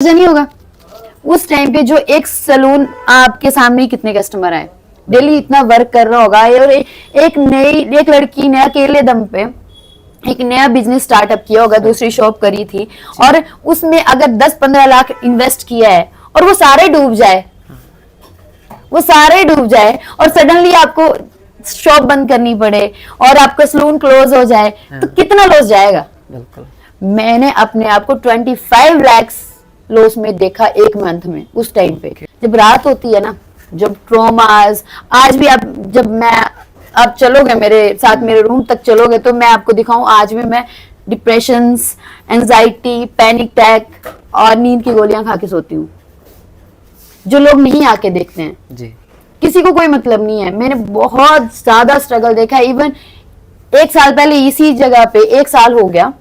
नहीं होगा। उस टाइम पे जो एक सलून आपके सामने कितने कस्टमर आए, डेली इतना वर्क कर रहा होगा, और एक लड़की ने अकेले दम पे एक नया बिजनेस स्टार्टअप किया होगा, दूसरी शॉप करी थी, और उसमें अगर 10-15 लाख इन्वेस्ट किया है और वो सारे डूब जाए और सडनली आपको शॉप बंद करनी पड़े और आपका सलून क्लोज हो जाए, तो कितना लॉस जाएगा। बिल्कुल। मैंने अपने आप को 25 लाख लॉस में देखा एक मंथ में। उस टाइम पे जब रात होती है ना, जब ट्रॉमास, आज भी आप चलोगे मेरे साथ, मेरे रूम तक चलोगे तो मैं आपको दिखाऊं, आज भी मैं डिप्रेशन, एंजाइटी, पैनिक अटैक और नींद की गोलियां खा के सोती हूँ, जो लोग नहीं आके देखते हैं जी। किसी को कोई मतलब नहीं है। मैंने बहुत ज्यादा स्ट्रगल देखा है। इवन 1 साल पहले इसी जगह पे 1 साल हो गया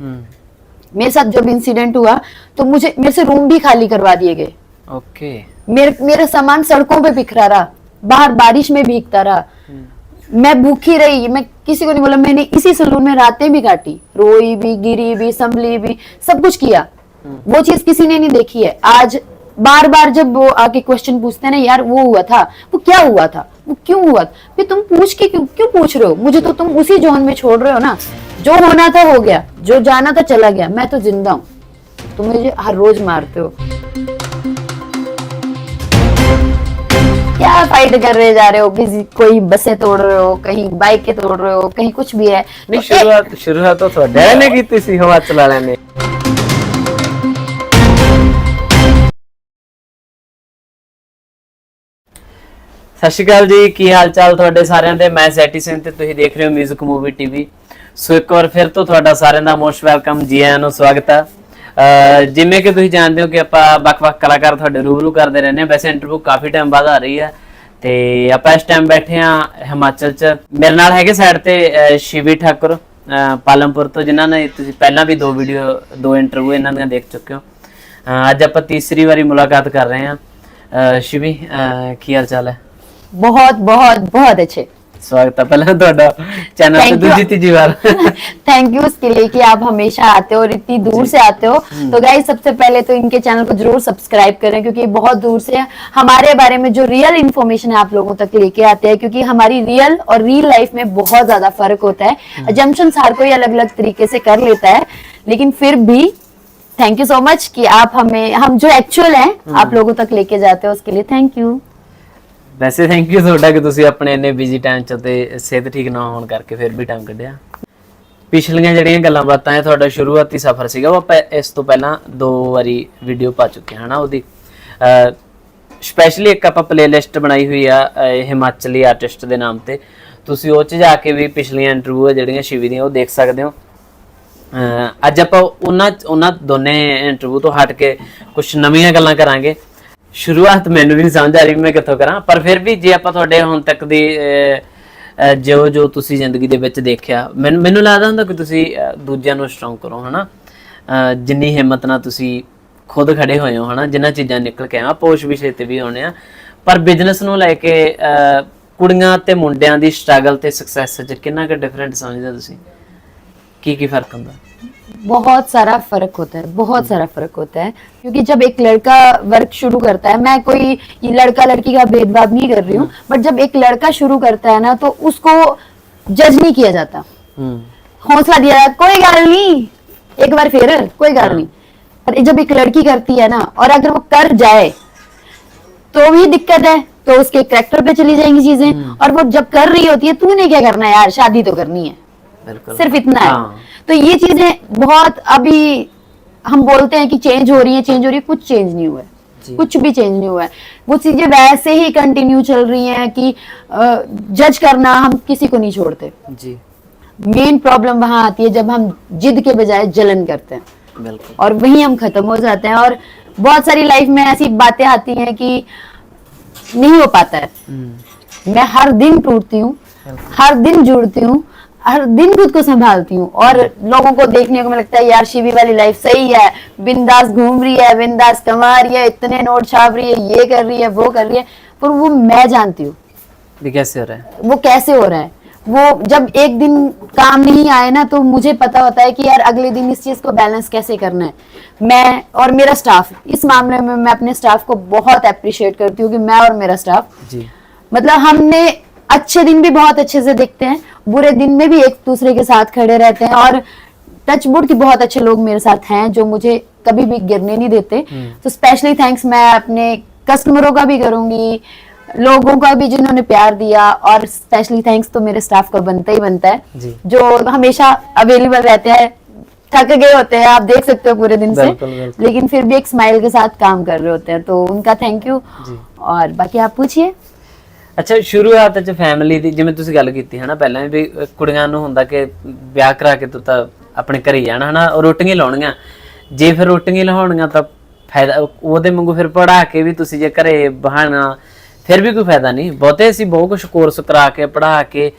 मेरे साथ जब इंसिडेंट हुआ, तो मेरे से रूम भी खाली करवा दिए गए। ओके। मेरा सामान सड़कों पे बिखरा रहा, बाहर बारिश में भीगता रहा, मैं भूखी रही, मैं किसी को नहीं बोला। मैंने इसी सलून में रातें भी काटी, रोई भी, गिरी भी, संभली भी, सब कुछ किया। वो चीज किसी ने नहीं देखी है। आज बार बार जब वो आके क्वेश्चन पूछते हैं ना, यार वो हुआ था, वो क्या हुआ था, वो क्यों हुआ, फिर तुम पूछ के क्यों पूछ रहे हो मुझे, तो तुम उसी जोन में छोड़ रहे हो ना। जो होना था हो गया, जो जाना था चला गया, मैं तो जिंदा हूं, तुम मुझे हर रोज मारते हो। क्या फाइट कर रहे जा रहे हो, किसी कोई बसें तोड़ रहे हो, कहीं बाइकें तोड़ रहे हो, कहीं कुछ भी है। नहीं, शुरुआत तो ਤੁਹਾਡੇ ਨੇ ਕੀਤੀ ਸੀ ਹਿਮਾਚਲ ਵਾਲਿਆਂ ਨੇ। ਸਤਿ ਸ਼੍ਰੀ ਅਕਾਲ ਜੀ, ਕੀ ਹਾਲ ਚਾਲ ਤੁਹਾਡੇ ਸਾਰਿਆਂ ਦੇ। ਮੈਂ ਸੈਟੀ ਸਿੰਘ ਤੇ ਤੁਸੀਂ ਦੇਖ ਰਹੇ ਹੋ ਮਿਊਜ਼ਿਕ ਮੂਵੀ ਟੀਵੀ। ਸੋ ਇੱਕ ਵਾਰ ਫਿਰ ਤੋਂ ਤੁਹਾਡਾ ਸਾਰਿਆਂ ਦਾ ਮੋਸਟ ਵੈਲਕਮ, ਜੀ ਆਇਆਂ ਨੂੰ ਸਵਾਗਤ ਹੈ। ਜਿਵੇਂ ਕਿ ਤੁਸੀਂ ਜਾਣਦੇ ਹੋ ਕਿ ਆਪਾਂ ਵੱਖ-ਵੱਖ ਕਲਾਕਾਰ ਤੁਹਾਡੇ ਰੂਬਰੂ ਕਰਦੇ ਰਹਿੰਦੇ ਹਾਂ। ਵੈਸੇ ਇੰਟਰਵਿਊ ਕਾਫੀ ਟਾਈਮ ਬਾਅਦ ਆ ਰਹੀ ਹੈ ਤੇ ਆਪਾਂ ਇਸ ਟਾਈਮ ਬੈਠੇ ਆ ਹਿਮਾਚਲ ਚ। ਮੇਰੇ ਨਾਲ ਹੈਗੇ ਸਾਈਡ ਤੇ ਸ਼ਿਵੀ ਠਾਕੁਰ ਪਾਲਮਪੁਰ ਤੋਂ, ਜਿਨ੍ਹਾਂ ਨੇ ਤੁਸੀਂ ਪਹਿਲਾਂ ਵੀ 2 ਇੰਟਰਵਿਊ ਇਹਨਾਂ ਦੀਆਂ ਦੇਖ ਚੁੱਕੇ ਹੋ। ਅੱਜ ਆਪਾਂ ਤੀਸਰੀ ਵਾਰੀ ਮੁਲਾਕਾਤ ਕਰ ਰਹੇ ਹਾਂ। ਸ਼ਿਵੀ, ਕੀ ਹਾਲ ਚਾਲ ਹੈ? बहुत बहुत बहुत अच्छे। स्वागत है पहले ਤੁਹਾਡਾ चैनल पे दूसरी तीसरी बार। थैंक यू उसके लिए कि आप हमेशा आते हो और इतनी दूर से आते हो। तो गाइस, सबसे पहले तो इनके चैनल को जरूर सब्सक्राइब करें, क्योंकि बहुत दूर से हमारे बारे में जो रियल इन्फॉर्मेशन है आप लोगों तक लेके आते हैं, क्योंकि हमारी रियल और रियल लाइफ में बहुत ज्यादा फर्क होता है। अजम्पशंस हर कोई अलग अलग तरीके से कर लेता है, लेकिन फिर भी थैंक यू सो मच कि आप हम जो एक्चुअल है आप लोगों तक लेके जाते हो, उसके लिए थैंक यू। ਵੈਸੇ ਥੈਂਕ ਯੂ ਤੁਹਾਡਾ ਕਿ ਤੁਸੀਂ ਆਪਣੇ ਇੰਨੇ ਬਿਜ਼ੀ ਟਾਈਮ ਚ ਤੇ ਸਿਹਤ ਠੀਕ ਨਾ ਹੋਣ ਕਰਕੇ ਫਿਰ ਵੀ ਟਾਈਮ ਕੱਢਿਆ। ਪਿਛਲੀਆਂ ਜਿਹੜੀਆਂ ਗੱਲਾਂ ਬਾਤਾਂ ਹੈ, ਤੁਹਾਡਾ ਸ਼ੁਰੂਆਤੀ ਸਫ਼ਰ ਸੀਗਾ, ਉਹ ਆਪਾਂ ਇਸ ਤੋਂ ਪਹਿਲਾਂ 2 ਵਾਰੀ ਵੀਡੀਓ ਪਾ ਚੁੱਕੇ ਹਾਂ ਨਾ। ਉਹਦੀ ਸਪੈਸ਼ਲੀ ਇੱਕ ਆਪਾਂ ਪਲੇਲਿਸਟ ਬਣਾਈ ਹੋਈ ਆ ਹਿਮਾਚਲੀ ਆਰਟਿਸਟ ਦੇ ਨਾਮ ਤੇ, ਤੁਸੀਂ ਉਹ 'ਚ ਜਾ ਕੇ ਵੀ ਪਿਛਲੀਆਂ ਇੰਟਰਵਿਊ ਜਿਹੜੀਆਂ ਸ਼ਿਵੀ ਦੀਆਂ ਉਹ ਦੇਖ ਸਕਦੇ ਹੋ। ਅੱਜ ਆਪਾਂ ਉਹਨਾਂ ਦੋਨੇ ਇੰਟਰਵਿਊ ਤੋਂ ਹਟ ਕੇ ਕੁਝ ਨਵੀਆਂ ਗੱਲਾਂ ਕਰਾਂਗੇ। ਸ਼ੁਰੂਆਤ ਮੈਨੂੰ ਵੀ ਨਹੀਂ ਸਮਝ ਆ ਰਹੀ ਮੈਂ ਕਿੱਥੋਂ ਕਰਾਂ, ਪਰ ਫਿਰ ਵੀ ਜੇ ਆਪਾਂ ਤੁਹਾਡੇ ਹੁਣ ਤੱਕ ਦੀ ਜੋ ਤੁਸੀਂ ਜ਼ਿੰਦਗੀ ਦੇ ਵਿੱਚ ਦੇਖਿਆ, ਮੈਨੂੰ ਲੱਗਦਾ ਹੁੰਦਾ ਕਿ ਤੁਸੀਂ ਦੂਜਿਆਂ ਨੂੰ ਸਟਰੋਂਗ ਕਰੋ, ਹਨਾ। ਜਿੰਨੀ ਹਿੰਮਤ ਨਾਲ ਤੁਸੀਂ ਖੁਦ ਖੜੇ ਹੋਏ ਹੋ, ਹਨਾ, ਜਿੰਨਾ ਚੀਜ਼ਾਂ ਨਿਕਲ ਕੇ ਆ ਪੋਸ਼ ਵਿਸ਼ੇ ਤੇ ਵੀ ਆਉਣੇ ਆ, ਪਰ ਬਿਜ਼ਨਸ ਨੂੰ ਲੈ ਕੇ ਕੁੜੀਆਂ ਤੇ ਮੁੰਡਿਆਂ ਦੀ ਸਟਰਗਲ ਤੇ ਸਕਸੈਸ 'ਚ ਕਿੰਨਾ ਕੁ ਡਿਫਰੈਂਟ समझते ਤੁਸੀਂ? ਕੀ ਫਰਕ ਹੁੰਦਾ? बहुत सारा फर्क होता है, बहुत सारा फर्क होता है, क्योंकि जब एक लड़का वर्क शुरू करता है, मैं कोई लड़का लड़की का भेदभाव नहीं कर रही हूँ, बट जब एक लड़का शुरू करता है ना, तो उसको जज नहीं किया जाता, हौसला दिया जाता, कोई गल नहीं, एक बार फिर कोई गल नहीं। पर जब एक लड़की करती है ना, और अगर वो कर जाए तो भी दिक्कत है, तो उसके कैरेक्टर पे चली जाएंगी चीजें। और वो जब कर रही होती है, तूने क्या करना है यार, शादी तो करनी है, सिर्फ इतना है। तो ये चीजें बहुत, अभी हम बोलते हैं कि चेंज हो रही है, कुछ चेंज नहीं हुआ है, कुछ भी चेंज नहीं हुआ है। वो चीजें वैसे ही कंटिन्यू चल रही हैं कि जज करना हम किसी को नहीं छोड़ते जी। मेन प्रॉब्लम वहां आती है जब हम जिद के बजाय जलन करते हैं। बिल्कुल। और वहीं हम खत्म हो जाते हैं। और बहुत सारी लाइफ में ऐसी बातें आती हैं कि नहीं हो पाता है। मैं हर दिन टूटती हूँ, हर दिन जुड़ती हूँ, हर दिन खुद को संभालती हूँ, और लोगों को देखने को लगता है यार शिवी वाली लाइफ सही है, बिंदास घूम रही है, बिंदास कमा रही है, इतने नोट छाप रही है, ये कर रही है, वो कर रही है, पर वो मैं जानती हूँ कैसे हो रहा है, वो कैसे हो रहा है। वो जब एक दिन काम नहीं आए ना, तो मुझे पता होता है कि यार अगले दिन इस चीज को बैलेंस कैसे करना है। मैं और मेरा स्टाफ, इस मामले में मैं अपने स्टाफ को बहुत अप्रिशिएट करती हूँ कि मैं और मेरा स्टाफ, जी मतलब हमने अच्छे दिन भी बहुत अच्छे से देखते हैं, बुरे दिन में भी एक दूसरे के साथ खड़े रहते हैं। और टचवुड की बहुत अच्छे लोग मेरे साथ हैं जो मुझे कभी भी गिरने नहीं देते। तो स्पेशली थैंक्स मैं अपने कस्टमरों का भी करूंगी, लोगों का भी जिन्होंने प्यार दिया, और स्पेशली थैंक्स तो मेरे स्टाफ का बनता ही बनता है जी। जो हमेशा अवेलेबल रहते हैं। थक गए होते हैं, आप देख सकते हो पूरे दिन से, बिल्कुल, बिल्कुल। लेकिन फिर भी एक स्माइल के साथ काम कर रहे होते हैं, तो उनका थैंक यू। जी। और बाकी आप पूछिए। ਅੱਛਾ, ਸ਼ੁਰੂਆਤ ਚ ਫੈਮਿਲੀ ਦੀ ਜਿਵੇਂ ਤੁਸੀਂ ਗੱਲ ਕੀਤੀ ਹੈ ਨਾ ਪਹਿਲਾਂ ਵੀ, ਕੁੜੀਆਂ ਨੂੰ ਹੁੰਦਾ ਕਿ ਵਿਆਹ ਕਰਾ ਕੇ ਤੂੰ ਤਾਂ ਆਪਣੇ ਘਰੇ ਜਾਣਾ ਹਨਾ, ਉਹ ਰੋਟੀਆਂ ਹੀ ਲਾਉਣੀਆਂ। ਜੇ ਫਿਰ ਰੋਟੀਆਂ ਲਾਉਣੀਆਂ ਤਾਂ ਫਾਇਦਾ ਉਹਦੇ ਵਾਂਗੂ ਫਿਰ ਪੜਾ ਕੇ ਵੀ ਤੁਸੀਂ ਜੇ ਘਰੇ ਬਹਾਨਾ ਫਿਰ ਵੀ ਕੋਈ ਫਾਇਦਾ ਨਹੀਂ। ਬਹੁਤੇ ਅਸੀਂ ਬਹੁਤ ਕੁਝ ਕੋਰਸ ਕਰਾ ਕੇ ਪੜਾ ਕੇ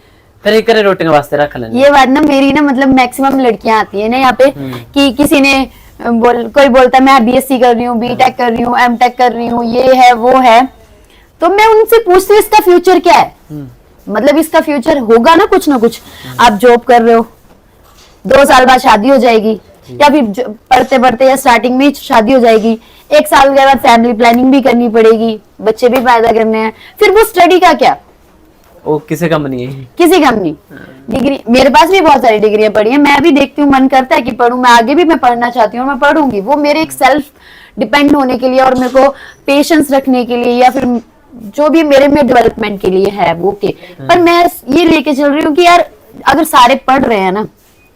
फिर एक करे रोटियां वास्ते रख लेंगे। ये बात ना मेरी ना, मतलब मैक्सिमम लड़कियां आती है ना यहाँ पे कि किसी ने कोई बोलता है मैं बीएससी कर रही हूँ, बीटेक कर रही हूँ, एमटेक कर रही हूँ, ये है वो है, तो मैं उनसे पूछती हूँ इसका फ्यूचर क्या है। मतलब इसका फ्यूचर होगा ना कुछ आप जॉब कर रहे हो, 2 साल बाद शादी हो जाएगी, या फिर पढ़ते पढ़ते या स्टार्टिंग में शादी हो जाएगी, 1 साल के बाद फैमिली प्लानिंग भी करनी पड़ेगी, बच्चे भी पैदा करने हैं, फिर वो स्टडी का क्या, वो किसी काम नहीं है, किसी काम नहीं। डिग्री मेरे पास भी बहुत सारी डिग्रियां पढ़ी हैं, मैं भी देखती हूँ, मन करता है कि पढूं, मैं आगे भी मैं पढ़ना चाहती हूँ, मैं पढ़ूंगी। वो मेरे एक सेल्फ डिपेंड होने के लिए और मेरे को पेशेंस रखने के लिए, या फिर जो भी मेरे में डेवलपमेंट के लिए है वो के। पर मैं ये लेके चल रही हूँ कि यार अगर सारे पढ़ रहे हैं ना,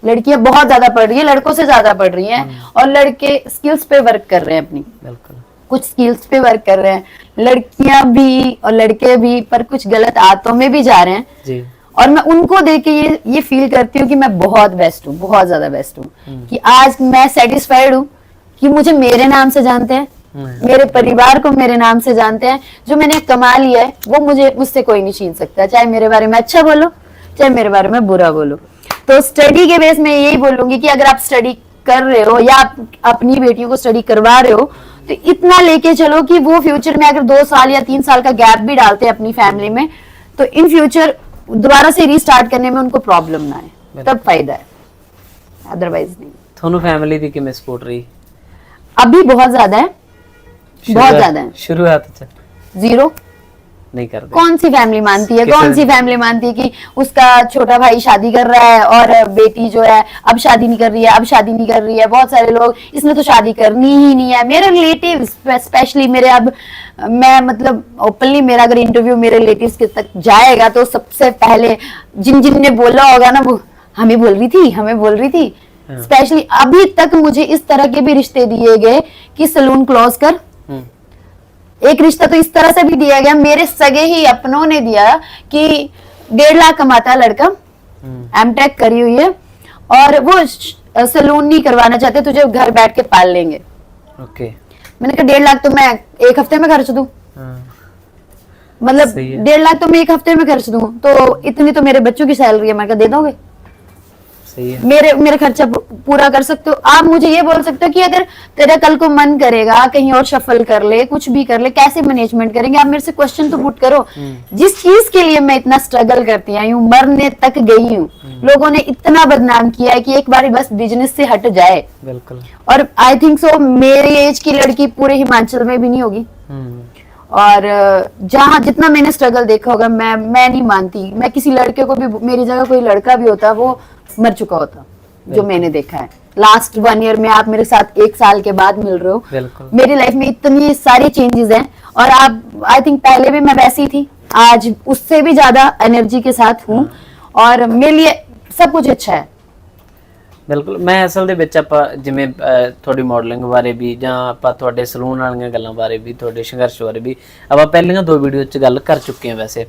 लड़कियां बहुत ज्यादा पढ़ रही है, लड़कों से ज्यादा पढ़ रही हैं, और लड़के स्किल्स पे वर्क कर रहे हैं अपनी, बिल्कुल कुछ स्किल्स पे वर्क कर रहे हैं, लड़कियां भी और लड़के भी, पर कुछ गलत आदतों में भी जा रहे हैं जी। और मैं उनको देख के ये फील करती हूँ कि मैं बहुत बेस्ट हूँ, बहुत ज्यादा बेस्ट हूँ, कि आज मैं सेटिस्फाइड हूँ कि मुझे मेरे नाम से जानते हैं, मेरे परिवार को मेरे नाम से जानते हैं, जो मैंने कमा लिया है वो मुझसे कोई नहीं छीन सकता, चाहे मेरे बारे में अच्छा बोलो, चाहे मेरे बारे में बुरा बोलो। तो स्टडी के बेस में यही बोलूंगी कि अगर आप स्टडी कर रहे हो या आप अपनी बेटियों को स्टडी करवा रहे हो, तो इतना लेके चलो कि वो फ्यूचर में अगर 2 साल या 3 साल का गैप भी डालते हैं अपनी फैमिली में, तो इन फ्यूचर दोबारा से रीस्टार्ट करने में उनको प्रॉब्लम ना आए, तब फायदा है, अदरवाइज नहीं। ਤੁਹਾਨੂੰ ਫੈਮਿਲੀ ਦੀ ਕਿਵੇਂ ਸਪੋਰਟ ਰਹੀ? अभी बहुत ज्यादा है, बहुत ज्यादा है। शुरुआत से 0 नहीं करते। कौन सी फैमिली मानती है, किसी कौन सी फैमिली मानती है कि उसका छोटा भाई शादी कर रहा है और बेटी जो है अब शादी नहीं कर रही है, अब शादी नहीं कर रही है। बहुत सारे लोग इसने तो शादी करनी ही नहीं है। मेरे रिलेटिव स्पेशली मेरे, अब मैं मतलब ओपनली, मेरा अगर इंटरव्यू मेरे रिलेटिव्स के तक जाएगा तो सबसे पहले जिन ने बोला होगा ना, वो हमें बोल रही थी, हमें बोल रही थी। स्पेशली अभी तक मुझे इस तरह के भी रिश्ते दिए गए कि सलून क्लोज कर। एक रिश्ता तो इस तरह से भी दिया गया, मेरे सगे ही अपनों ने दिया कि 1.5 लाख कमाता लड़का, एमटेक करी हुई है, और वो सलून नहीं करवाना चाहते, तुझे घर बैठ के पाल लेंगे। ओके। मैंने कहा 1.5 लाख तो मैं 1 हफ्ते में खर्च दूं, मतलब 1.5 लाख तो मैं 1 हफ्ते में खर्च दूं, तो इतनी तो मेरे बच्चों की सैलरी है। मैंने कहा दे दोगे? सही है। मेरे खर्चा पूरा कर सकते हो आप। मुझे ये बोल सकते हो कि अगर तेरा कल को मन करेगा कहीं और शफल कर ले, कुछ भी कर ले, कैसे मैनेजमेंट करेंगे? आप मेरे से क्वेश्चन तो पुट करो। जिस चीज के लिए मैं इतना स्ट्रगल करती आई हूँ, मरने तक गई हूँ, लोगों ने इतना बदनाम किया है कि एक बार बस बिजनेस से हट जाए। बिल्कुल। और आई थिंक सो मेरी एज की लड़की पूरे हिमाचल में भी नहीं होगी। और जहाँ जितना मैंने स्ट्रगल देखा होगा, मैं नहीं मानती, मैं किसी लड़के को भी, मेरी जगह कोई लड़का भी होता वो मर चुका होता, जो मैंने देखा है। लास्ट 1 ईयर में आप मेरे साथ 1 साल के बाद मिल रहे हो, मेरी लाइफ में इतनी सारी चेंजेस हैं। और आप, आई थिंक पहले भी मैं वैसी थी, आज उससे भी ज्यादा एनर्जी के साथ हूँ, और मेरे लिए सब कुछ अच्छा है। ਬਿਲਕੁਲ। ਮੈਂ ਅਸਲ ਦੇ ਵਿੱਚ ਆਪਾਂ ਜਿਵੇਂ ਤੁਹਾਡੀ ਮਾਡਲਿੰਗ ਬਾਰੇ ਵੀ, ਜਾਂ ਆਪਾਂ ਤੁਹਾਡੇ ਸਲੂਨ ਵਾਲੀਆਂ ਗੱਲਾਂ ਬਾਰੇ ਵੀ, ਤੁਹਾਡੇ ਸੰਘਰਸ਼ ਬਾਰੇ ਵੀ ਆਪਾਂ ਪਹਿਲੀਆਂ 2 ਵੀਡੀਓ 'ਚ ਗੱਲ ਕਰ ਚੁੱਕੇ ਹਾਂ। ਵੈਸੇ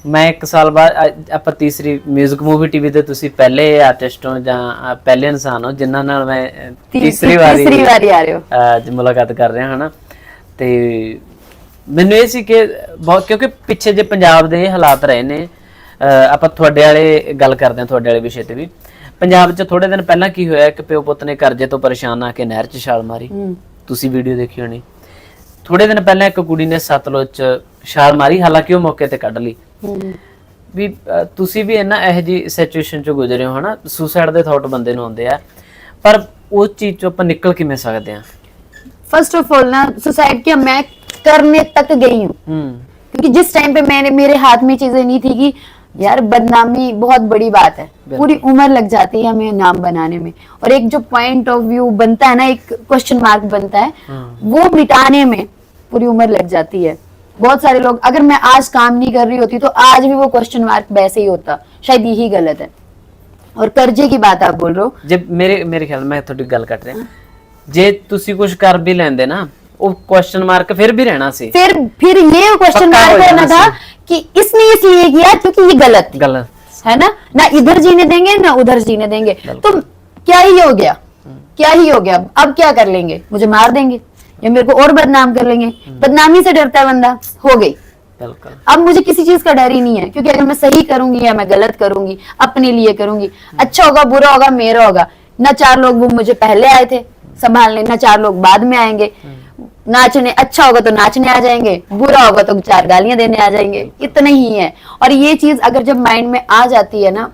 ਮੈਂ 1 ਸਾਲ ਬਾਅਦ ਆਪਾਂ ਤੀਸਰੀ ਮਿਊਜ਼ਿਕ ਮੂਵੀ ਟੀਵੀ ਤੇ ਤੁਸੀਂ ਪਹਿਲੇ ਆਰਟਿਸਟ ਹੋ ਜਾਂ ਪਹਿਲੇ ਇਨਸਾਨ ਹੋ ਜਿਨ੍ਹਾਂ ਨਾਲ ਮੈਂ ਤੀਸਰੀ ਵਾਰੀ ਆ ਰਹੇ ਹੋ ਅੱਜ ਮੁਲਾਕਾਤ ਕਰ ਰਿਹਾ ਹਾਂ ਨਾ। ਤੇ ਮੈਨੂੰ ਇਹ ਸੀ ਕਿ ਬਹੁਤ, ਕਿਉਂਕਿ ਪਿੱਛੇ ਜੇ ਪੰਜਾਬ ਦੇ ਇਹ ਹਾਲਾਤ ਰਹੇ ਨੇ, ਆਪਾਂ ਤੁਹਾਡੇ ਵਾਲੇ ਗੱਲ ਕਰਦੇ ਹਾਂ, ਤੁਹਾਡੇ ਵਾਲੇ ਵਿਸ਼ੇ ਤੇ ਵੀ। ਪੰਜਾਬ 'ਚ ਥੋੜੇ ਦਿਨ ਪਹਿਲਾਂ ਕੀ ਹੋਇਆ, ਇੱਕ ਪਿਓ ਪੁੱਤ ਨੇ ਕਰਜ਼ੇ ਤੋਂ ਪਰੇਸ਼ਾਨ ਆ ਕੇ ਨਹਿਰ 'ਚ ਛਾਲ ਮਾਰੀ, ਤੁਸੀਂ ਵੀਡੀਓ ਦੇਖੀ ਹੋਣੀ। ਥੋੜੇ ਦਿਨ ਪਹਿਲਾਂ ਇੱਕ ਕੁੜੀ ਨੇ ਸਤਲੁਜ 'ਚ ਛਾਲ ਮਾਰੀ, ਹਾਲਾਂਕਿ ਉਹ ਮੌਕੇ ਤੇ ਕੱਢ ਲਈ। ਵੀ ਤੁਸੀਂ ਵੀ ਇਹਨਾਂ ਇਹੋ ਜੀ ਸਿਚੁਏਸ਼ਨ ਚੋਂ ਗੁਜ਼ਰੇ ਹੋ ਹਨਾ, ਸੁਸਾਈਡ ਦੇ ਥਾਟ ਬੰਦੇ ਨੂੰ ਆਉਂਦੇ ਆ, ਪਰ ਉਸ ਚੀਜ਼ ਚੋਂ ਆਪਾਂ ਨਿਕਲ ਕਿਵੇਂ ਸਕਦੇ ਆ? फर्स्ट ऑफ ऑल ना सुसाइड किया मैं करने तक गई हूँ, क्योंकि जिस टाइम पे मैंने मेरे हाथ में चीजें नहीं थी कि यार बदनामी बहुत बड़ी बात है, पूरी उम्र लग जाती है हमें नाम बनाने में, और एक जो पॉइंट ऑफ व्यू बनता है ना, एक क्वेश्चन मार्क बनता है, वो मिटाने में पूरी उम्र लग जाती है। बहुत सारे लोग, अगर मैं आज काम नहीं कर रही होती तो आज भी वो क्वेश्चन मार्क वैसे ही होता, शायद यही गलत है। और कर्जे की बात आप बोल रहे हो, जब मेरे ख्याल मैं थोड़ी गल कट रहा, जे तुसी कुछ कर भी लेंदे ना, वो क्वेश्चन मार्क फिर भी रहना सी, फिर ये क्वेश्चन पक्का हो मार्क रहना जाना था कि इसने इसलिए किया क्योंकि ये गलत थी, गलत है ना इधर जीने देंगे ना उधर जीने देंगे, तो क्या ही हो गया, क्या ही हो गया, अब क्या कर लेंगे, मुझे मार देंगे या मेरे को और बदनाम कर लेंगे, बदनामी से डरता है बंदा, हो गई। बिल्कुल। अब मुझे किसी चीज का डर ही नहीं है, क्योंकि अगर मैं सही करूंगी या मैं गलत करूंगी, अपने लिए करूंगी, अच्छा होगा बुरा होगा मेरा होगा, ना 4 लोग वो मुझे पहले आए थे संभालने, ना 4 लोग बाद में आएंगे, नाचने अच्छा होगा तो नाचने आ जाएंगे, बुरा होगा तो 4 गालियां देने आ जाएंगे, इतना ही है। और ये चीज अगर जब माइंड में आ जाती है ना,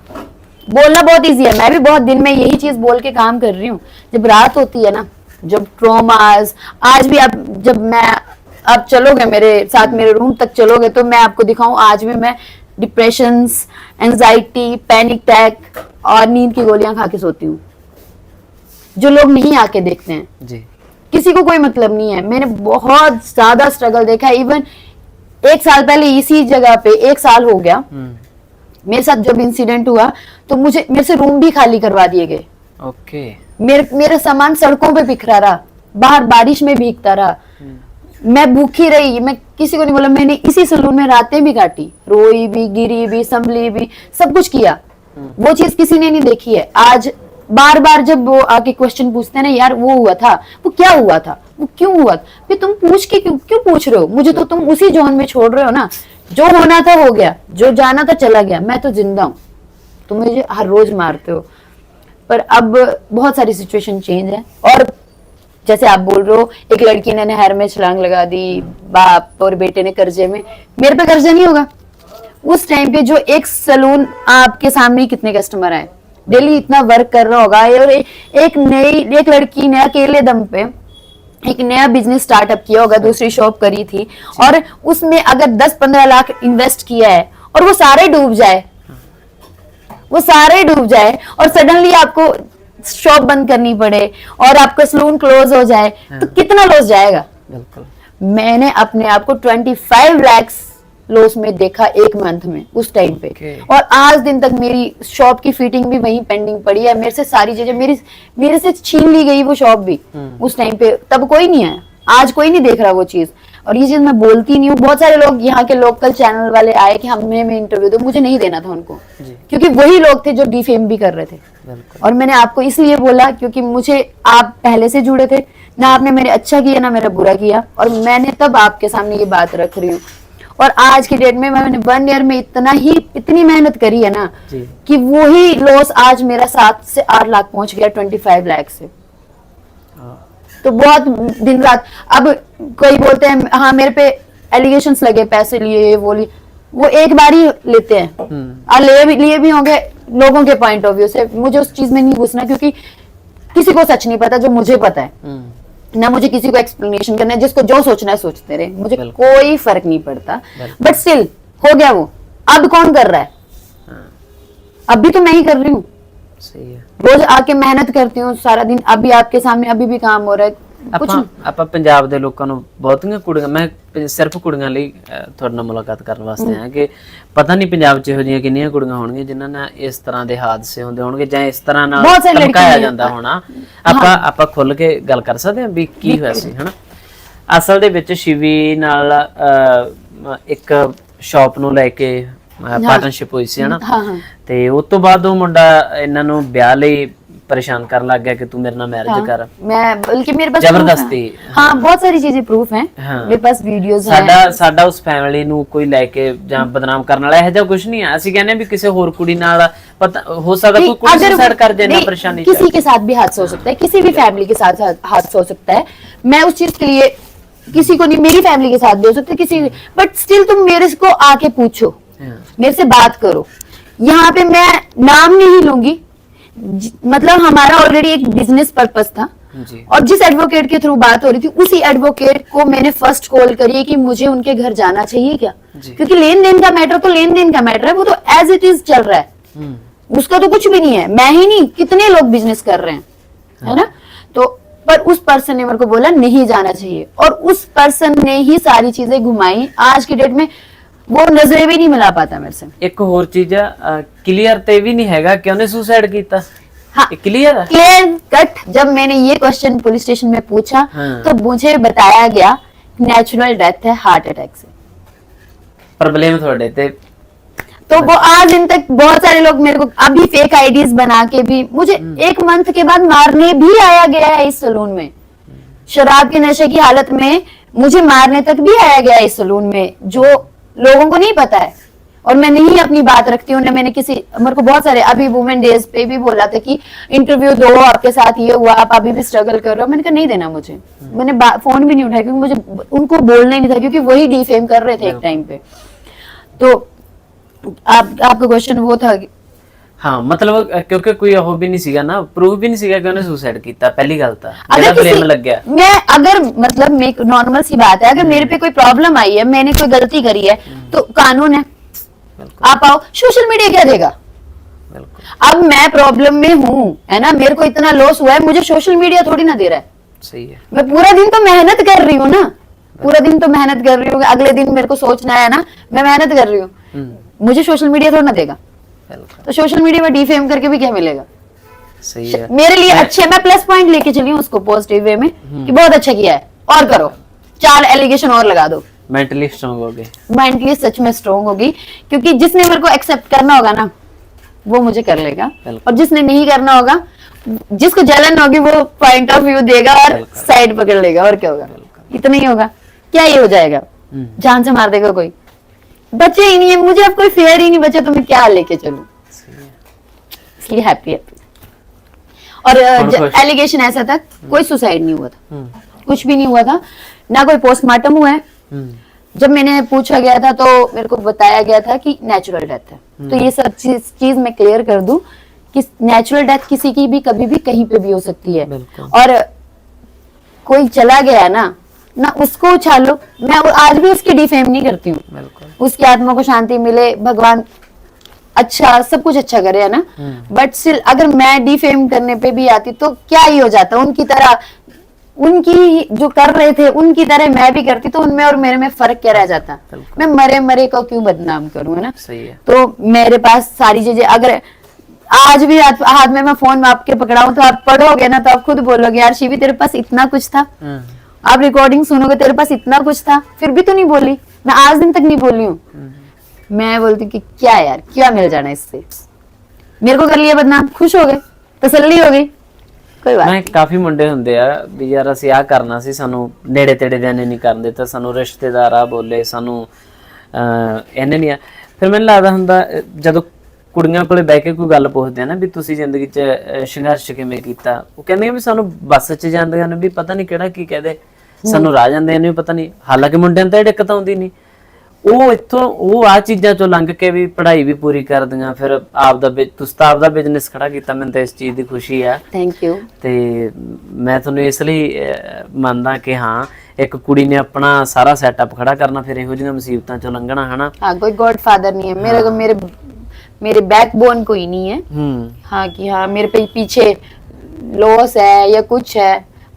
बोलना बहुत इजी है, मैं भी बहुत दिन में यही चीज बोल के काम कर रही हूँ। जब रात होती है ना, जब ट्रॉमास, आज भी आप चलोगे मेरे साथ, मेरे रूम तक चलोगे तो मैं आपको दिखाऊं, आज भी मैं डिप्रेशन, एंजाइटी, पैनिक अटैक और नींद की गोलियां खा के सोती हूँ, जो लोग नहीं आके देखते हैं जी। किसी को कोई मतलब नहीं है। मैंने बहुत ज्यादा स्ट्रगल देखा है। इवन 1 साल पहले इसी जगह पे 1 साल हो गया मेरे साथ जब इंसिडेंट हुआ, तो मेरे से रूम भी खाली करवा दिए गए। ओके। मेरा सामान सड़कों पे बिखरा रहा, बाहर बारिश में भीगता रहा, मैं भूखी रही, मैं किसी को नहीं बोला, मैंने इसी सलून में रातें भी काटी, रोई भी, गिरी भी, संभली भी, सब कुछ किया। वो चीज किसी ने नहीं देखी है। आज बार बार जब वो आके क्वेश्चन पूछते हैं ना, यार वो हुआ था, वो क्या हुआ था, वो क्यों हुआ, फिर तुम पूछ के क्यों पूछ रहे हो मुझे, तो तुम उसी जोन में छोड़ रहे हो ना। जो होना था हो गया, जो जाना था चला गया, मैं तो जिंदा हूं, तुम मुझे हर रोज मारते हो। पर अब बहुत सारी सिचुएशन चेंज है। और जैसे आप बोल रहे हो, एक लड़की ने नहर में छलांग लगा दी, बाप और बेटे ने कर्जे में, मेरे पे कर्जा नहीं होगा। उस टाइम पे जो एक सलून, आपके सामने कितने कस्टमर आए, डेली इतना वर्क कर रहा होगा, और एक लड़की ने अकेले दम पे एक नया बिजनेस स्टार्टअप किया होगा, दूसरी शॉप करी थी, और उसमें अगर 10-15 लाख इन्वेस्ट किया है और वो सारे डूब जाए और सडनली आपको शॉप बंद करनी पड़े और आपका सलून क्लोज हो जाए, तो कितना लॉस जाएगा। बिल्कुल। मैंने अपने आप को 25 लाख लॉस में देखा 1 मंथ में, उस टाइम पे। और आज दिन तक मेरी शॉप की फिटिंग भी वहीं पेंडिंग पड़ी है, मेरे से सारी चीजें मेरे से छीन ली गई वो शॉप भी उस टाइम पे। तब कोई नहीं आया, आज कोई नहीं देख रहा वो चीज। और ये चीज मैं बोलती नहीं हूँ। बहुत सारे लोग यहाँ के लोकल चैनल वाले आए कि हमें इंटरव्यू दो, मुझे नहीं देना था उनको, क्योंकि वही लोग थे जो डिफेम भी कर रहे थे। और मैंने आपको इसलिए बोला क्योंकि मुझे आप पहले से जुड़े थे ना, आपने मेरे अच्छा किया ना मेरा बुरा किया, और मैंने तब आपके सामने ये बात रख रही हूँ। और आज की डेट में मैंने 1 ईयर में इतनी मेहनत करी है ना, कि वही लॉस आज मेरा 7 से 8 लाख पहुंच गया 25 लाख से। तो बहुत दिन रात, अब कोई बोलते हैं हाँ मेरे पे एलिगेशंस लगे, पैसे लिए, वो एक बार ही लेते हैं, और लिए भी होंगे लोगों के पॉइंट ऑफ व्यू से। मुझे उस चीज में नहीं घुसना, क्योंकि किसी को सच नहीं पता जो मुझे पता है, ना मुझे किसी को एक्सप्लेनेशन करना है। जिसको जो सोचना है सोचते रहे, मुझे कोई फर्क नहीं पड़ता। बट स्टिल हो गया वो, अब कौन कर रहा है? अभी तो मैं ही कर रही हूँ, सही है। रोज आके मेहनत करती हूँ सारा दिन, अभी आपके सामने अभी भी काम हो रहा है। ਆਪਾਂ ਪੰਜਾਬ ਦੇ ਲੋਕਾਂ ਨੂੰ ਬਹੁਤੀਆਂ ਕੁੜੀਆਂ, ਮੈਂ ਸਿਰਫ ਕੁੜੀਆਂ ਲਈ ਤੁਹਾਡੇ ਨਾਲ ਮੁਲਾਕਾਤ ਕਰਨ ਵਾਸਤੇ ਆਇਆ ਕਿ ਪਤਾ ਨਹੀਂ ਪੰਜਾਬ 'ਚ ਇਹੋ ਜਿਹੀਆਂ ਕਿੰਨੀਆਂ ਕੁੜੀਆਂ ਹੋਣਗੀਆਂ ਜਿਨ੍ਹਾਂ ਨਾਲ ਇਸ ਤਰ੍ਹਾਂ ਦੇ ਹਾਦਸੇ ਹੁੰਦੇ ਹੋਣਗੇ ਜਾਂ ਇਸ ਤਰ੍ਹਾਂ ਨਾਲ ਧਮਕਾਇਆ ਜਾਂਦਾ ਹੋਣਾ। ਆਪਾਂ ਖੁੱਲ ਕੇ ਗੱਲ ਕਰ ਸਕਦੇ ਹਾਂ ਵੀ ਕੀ ਹੋਇਆ ਸੀ, ਹਨਾ। ਅਸਲ ਦੇ ਵਿੱਚ ਸ਼ਿਵੀ ਨਾਲ ਇੱਕ ਸ਼ਾਪ ਨੂੰ ਲੈ ਕੇ ਪਾਰਟਨਰਸ਼ਿਪ ਹੋਈ ਸੀ, ਹਨਾ। ਤੇ ਉਸ ਤੋਂ ਬਾਅਦ ਉਹ ਮੁੰਡਾ ਇਹਨਾਂ ਨੂੰ ਵਿਆਹ ਲਈ परेशान कर लग गया कि तू मेरे नाल मैरिज कर। मैं बल्कि मेरे पास जबरदस्ती, हाँ बहुत सारी चीजें प्रूफ हैं, मेरे पास वीडियोस हैं। साडा उस फैमिली ਨੂੰ ਕੋਈ ਲੈ ਕੇ ਜਾਂ ਬਦਨਾਮ ਕਰਨ ਵਾਲਾ ਇਹੋ ਜਿਹਾ ਕੁਝ ਨਹੀਂ ਹੈ। ਅਸੀਂ ਕਹਿੰਦੇ ਵੀ ਕਿਸੇ ਹੋਰ ਕੁੜੀ ਨਾਲ पता हो सकता है, कोई कुड़ी सुसाइड कर दे ना, परेशानी किसी के साथ भी हादसा हो सकता है, किसी भी फैमिली के साथ हादसा हो सकता है। मैं उस चीज के लिए किसी को नहीं, मेरी फैमिली के साथ भी हो सकता है किसी, बट स्टिल तुम मेरे को आके पूछो हाँ। मेरे से बात करो। यहाँ पे मैं नाम नहीं लूंगी, मतलब हमारा ऑलरेडी एक बिजनेस पर्पस था जी। और जिस एडवोकेट के थ्रू बात हो रही थी उसी एडवोकेट को मैंने फर्स्ट कॉल करी कि मुझे उनके घर जाना चाहिए क्या, जी। क्योंकि लेन देन का मैटर तो लेन देन का मैटर है, वो तो एज इट इज चल रहा है, उसका तो कुछ भी नहीं है, मैं ही नहीं कितने लोग बिजनेस कर रहे हैं, है ना। तो पर उस पर्सन ने मेरे को बोला नहीं जाना चाहिए, और उस पर्सन ने ही सारी चीजें घुमाई। आज की डेट में वो नजरें भी नहीं मिला पाता मेरे से। एक ਹੋਰ ਚੀਜ਼ ਆ, ਕਲੀਅਰ ਤੇ ਵੀ ਨਹੀਂ ਹੈਗਾ ਕਿ ਉਹਨੇ ਸੁਸਾइड ਕੀਤਾ। हाँ, क्लियर है। Clear cut. जब मैंने ये क्वेश्चन पुलिस स्टेशन में पूछा हाँ। तो मुझे बताया गया नेचुरल डेथ है, हार्ट अटैक से। प्रॉब्लम ਤੁਹਾਡੇ ਤੇ तो वो आज दिन तक बहुत सारे लोग मेरे को अभी फेक आईडीज बना के भी मुझे 1 मंथ के बाद मारने भी आया गया है इस सलून में। शराब के नशे की हालत में मुझे मारने तक भी आया गया है इस सलून में, जो लोगों को नहीं पता है। और मैं नहीं अपनी बात रखती हूँ, मैंने किसी, मेरे को बहुत सारे अभी वुमेन डेज पे भी बोला था कि इंटरव्यू दो, आपके साथ ये हुआ, आप अभी भी स्ट्रगल कर रहे हो। मैंने कहा नहीं देना मुझे, मैंने फोन भी नहीं उठाया क्योंकि मुझे उनको बोलना ही नहीं था, क्योंकि वही डिफेम कर रहे थे एक टाइम पे। तो आपका क्वेश्चन वो था कि हाँ, मतलब क्योंकि कोई ਉਹ भी नहीं ਸੀਗਾ ना, प्रूफ भी नहीं सीगा कि ਉਹਨੇ ਸੁਸਾइड ਕੀਤਾ। पहली ਗੱਲ ਤਾਂ अगर ਜਿਹੜਾ किसी ब्लेम लग गया। मैं अगर मतलब मैं नॉर्मल सी बात है, अगर मेरे पे कोई प्रॉब्लम आई है, मैंने कोई गलती करी है, तो कानून है, आप आओ। सोशल मीडिया क्या देगा? बिल्कुल अब मैं प्रॉब्लम में हूँ, है ना, मेरे को इतना लॉस हुआ है, मुझे सोशल मीडिया थोड़ी ना दे रहा है। सही है। मैं पूरा दिन तो मेहनत कर रही हूँ ना, पूरा दिन तो मेहनत कर रही हूँ, अगले दिन मेरे को सोचना है ना, मैं मेहनत कर रही हूँ, मुझे सोशल मीडिया थोड़ा ना देगा। बिल्कुल तो सोशल मीडिया में डिफेम करके भी क्या मिलेगा? सही है। मेरे लिए अच्छे, मैं प्लस पॉइंट लेके चली हूँ उसको पॉजिटिव वे में कि बहुत अच्छा किया है, और करो, 4 एलिगेशन और लगा दो। मेंटली स्ट्रांग हो गए। मेंटली सच में स्ट्रोंग होगी, क्योंकि जिसने मेरे को एक्सेप्ट करना होगा ना वो मुझे कर लेगा, और जिसने नहीं करना होगा, जिसको जलन होगी वो पॉइंट ऑफ व्यू देगा और साइड पकड़ लेगा, और क्या होगा? इतना ही होगा। क्या ये हो जाएगा? जान से मार देगा कोई, बचे ही नहीं है। मुझे अब कोई फेयर ही नहीं बचा, तो मैं क्या लेके चलूं? इसलिए हैप्पी है। और एलिगेशन ऐसा था, कोई सुसाइड नहीं हुआ था, कुछ भी नहीं हुआ था, ना कोई पोस्टमार्टम हुआ है। जब मैंने पूछा गया था तो मेरे को बताया गया था कि नेचुरल डेथ है। तो ये सब चीज मैं क्लियर कर दूं कि नेचुरल डेथ किसी की भी कभी भी कहीं पे भी हो सकती है, और कोई चला गया ना उसको उछालो। मैं आज भी उसकी डिफेम नहीं करती हूँ, उसकी आत्मा को शांति मिले, भगवान अच्छा सब कुछ अच्छा करे, है ना। बट स्टिल अगर मैं डिफेम करने पे भी आती तो क्या ही हो जाता, उनकी तरह, उनकी जो कर रहे थे उनकी तरह मैं भी करती, तो उनमें और मेरे में फर्क क्या रह जाता? मैं मरे मरे को क्यों बदनाम करूं, है ना। सही है। तो मेरे पास सारी चीजें, अगर आज भी हाथ में मैं फोन आपके पकड़ाऊं तो आप पढ़ोगे ना, तो आप खुद बोलोगे यार शिवी तेरे पास इतना कुछ था। आप रिकॉर्डिंग सुनोगे, तेरे पास इतना कुछ था, फिर भी तो नहीं बोली। मैं आज दिन तक नहीं बोली हूँ। मैं बोलती कि क्या यार, क्या मिल जाना इससे, मेरे को कर लिया बदनाम, खुश हो गए, तसल्ली हो गई, कोई बात। ਮੈਂ ਕਾਫੀ ਮੁੰਡੇ ਹੁੰਦੇ ਆ ਵੀ ਯਾਰ ਅਸੀਂ ਆ ਕਰਨਾ ਸੀ, ਸਾਨੂੰ ਨੇੜੇ ਤੇੜੇ ਦੇ ਨੇ ਨਹੀਂ ਕਰਨ ਦਿੱਤਾ, ਸਾਨੂੰ ਰਿਸ਼ਤੇਦਾਰ ਆ ਬੋਲੇ, ਸਾਨੂੰ ਇਹਨੇ ਨਹੀਂ ਆ। ਫਿਰ ਮੈਨੂੰ ਲੱਗਦਾ ਹੁੰਦਾ ਜਦੋਂ ਕੁੜੀਆਂ ਕੋਲੇ ਬਹਿ ਕੇ ਕੋਈ ਗੱਲ ਪੁੱਛਦੇ ਆ ਨਾ ਵੀ ਤੁਸੀਂ ਜ਼ਿੰਦਗੀ 'ਚ ਸੰਘਰਸ਼ ਕਿਵੇਂ ਕੀਤਾ, ਉਹ ਕਹਿੰਦੇ ਵੀ ਸਾਨੂੰ ਬੱਸ 'ਚ ਜਾਂਦੇ ਨੇ ਵੀ ਪਤਾ ਨਹੀਂ ਕਿਹੜਾ ਕੀ ਕਹਦੇ, ਸਾਨੂੰ ਰਾਹ ਜਾਂਦੇ ਨੇ ਵੀ ਪਤਾ ਨਹੀਂ। ਹਾਲਾਂਕਿ ਮੁੰਡਿਆਂ ਨੂੰ ਤਾਂ ਇਹ ਦਿੱਕਤ ਆਉਂਦੀ ਨਹੀਂ, ਉਹ ਇੱਥੋਂ ਉਹ ਆ ਚੀਜ਼ਾਂ ਚੋਂ ਲੰਘ ਕੇ ਵੀ ਪੜ੍ਹਾਈ ਵੀ ਪੂਰੀ ਕਰਦੀਆਂ, ਫਿਰ ਆਪਦਾ ਤੁਸੀਂ ਤਾਂ ਆਪਦਾ ਬਿਜ਼ਨਸ ਖੜਾ ਕੀਤਾ। ਮੈਨੂੰ ਤਾਂ ਇਸ ਚੀਜ਼ ਦੀ ਖੁਸ਼ੀ ਆ। Thank you. ਤੇ ਮੈਂ ਤੁਹਾਨੂੰ ਇਸ ਲਈ ਮੰਨਦਾ ਕਿ ਹਾਂ ਇੱਕ ਕੁੜੀ ਨੇ ਆਪਣਾ ਸਾਰਾ ਸੈਟਅਪ ਖੜਾ ਕਰਨਾ, ਫਿਰ ਇਹੋ ਜਿਹੀਆਂ ਮੁਸੀਬਤਾਂ ਚੋਂ ਲੰਘਣਾ, ਹਨਾ। हाँ, कोई गॉड फादर नहीं है मेरे को, मेरे बैकबोन कोई नहीं है। हाँ कि हाँ मेरे पे पीछे लॉस है या कुछ है